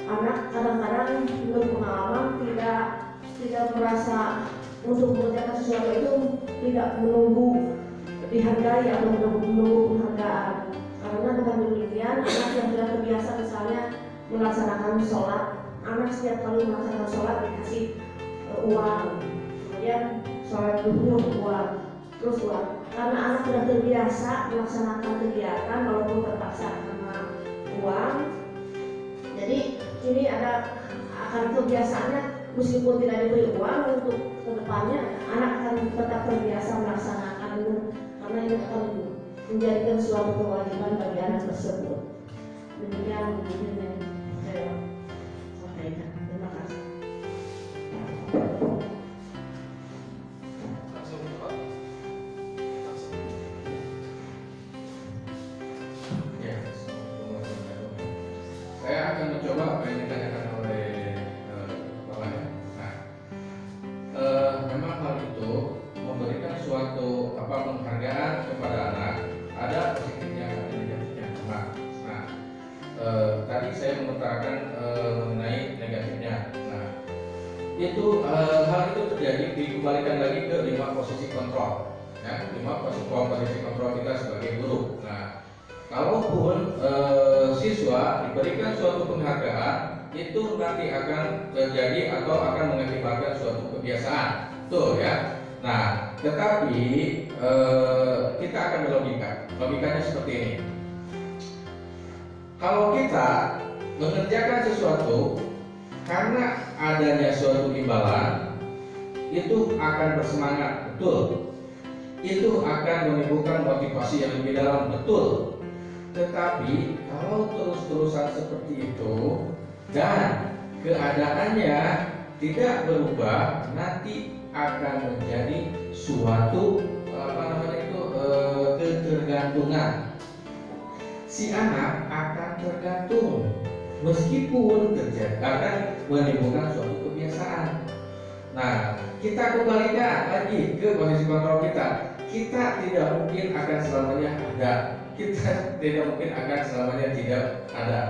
[SPEAKER 3] anak kadang-kadang menurut pengalaman tidak merasa untuk mengerjakan sesuatu itu tidak menunggu dihargai atau menunggu penghargaan. Karena dengan demikian anak yang sudah terbiasa misalnya melaksanakan sholat, anak setiap kali melaksanakan sholat dikasih uang, kemudian sholat duhur uang, terus uang. Karena anak sudah terbiasa melaksanakan kegiatan walaupun terpaksa karena uang, jadi ini ada akan kebiasaannya meskipun tidak diberi uang untuk kedepannya anak akan tetap terbiasa melaksanakan itu karena ini akan menjadikan suatu kewajiban bagi anak tersebut. Demikian mungkin yang saya sampaikan. Terima kasih.
[SPEAKER 5] Ya, saya akan mencoba apa yang ditanyakan oleh bapaknya. Nah, memang hal itu memberikan suatu penghargaan kepada anak ada positifnya ada negatifnya. Nah, tadi saya mengutarakan mengenai negatifnya. Nah, itu hal itu terjadi dikembalikan lagi ke 5 posisi kontrol. Ya, 5 posisi kontrol kita sebagai guru. Nah, kalaupun siswa diberikan suatu penghargaan, itu nanti akan terjadi atau akan mengakibatkan suatu kebiasaan, betul ya. Nah, tetapi kita akan berlogika. Logikanya seperti ini. Kalau kita mengerjakan sesuatu karena adanya suatu imbalan, itu akan bersemangat, betul. Itu akan menimbulkan motivasi yang lebih dalam, betul. Tetapi kalau terus-terusan seperti itu dan keadaannya tidak berubah, nanti akan menjadi suatu ketergantungan. Si anak akan tergantung meskipun terjadi akan menimbulkan suatu kebiasaan. Nah, kita kembalikan lagi ke posisi kontrol kita. Kita tidak mungkin akan selamanya ada. Kita tidak mungkin akan selamanya tidak ada.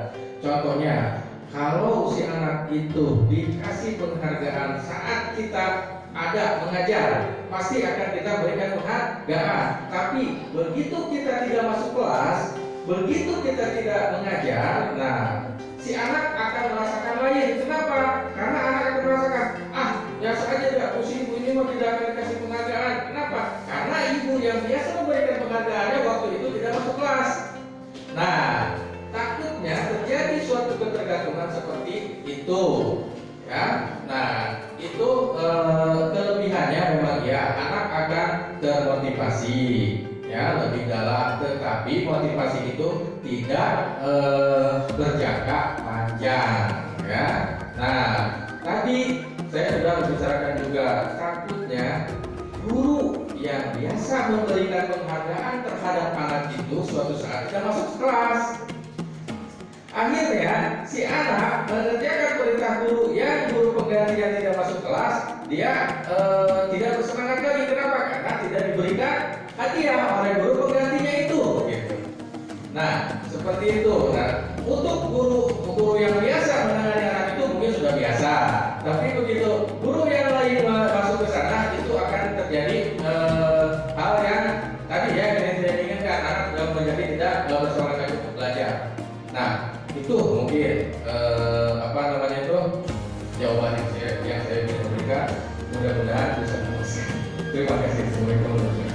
[SPEAKER 5] Contohnya, kalau si anak itu dikasih penghargaan saat kita ada mengajar, pasti akan kita berikan penghargaan. Tapi begitu kita tidak masuk kelas, begitu kita tidak mengajar, nah si anak akan merasakan lain. Kenapa? Karena anak akan merasakan, biasa aja tidak, ibu ini mau tidak akan dikasih penghargaan. Kenapa? Karena ibu yang biasa memberikan penghargaannya waktu itu tidak masuk kelas. Nah, takutnya terjadi suatu ketergantungan itu, ya. Nah, itu kelebihannya memang ya anak akan termotivasi, ya, lebih dalam. Tetapi motivasi itu tidak berjangka panjang, ya. Nah, tadi saya sudah membicarakan juga takutnya guru yang biasa memberikan penghargaan terhadap anak itu suatu saat tidak masuk kelas. Akhirnya si anak mengerjakan perintah guru yang guru pengganti yang tidak masuk kelas, dia tidak bersemangat lagi. Kenapa? Karena tidak diberikan hadiah oleh guru penggantinya itu. Gitu. Nah, seperti itu. Nah, untuk guru yang biasa menangani anak itu mungkin sudah biasa. Tapi begitu guru yang lain masuk ke sana, itu akan terjadi hal yang tadi ya yang tidak diinginkan, anak menjadi tidak bersemangat untuk belajar. Nah, itu mungkin jawaban yang saya bisa berikan. Mudah-mudahan bisa memuaskan. Terima kasih. Assalamualaikum warahmatullahi wabarakatuh.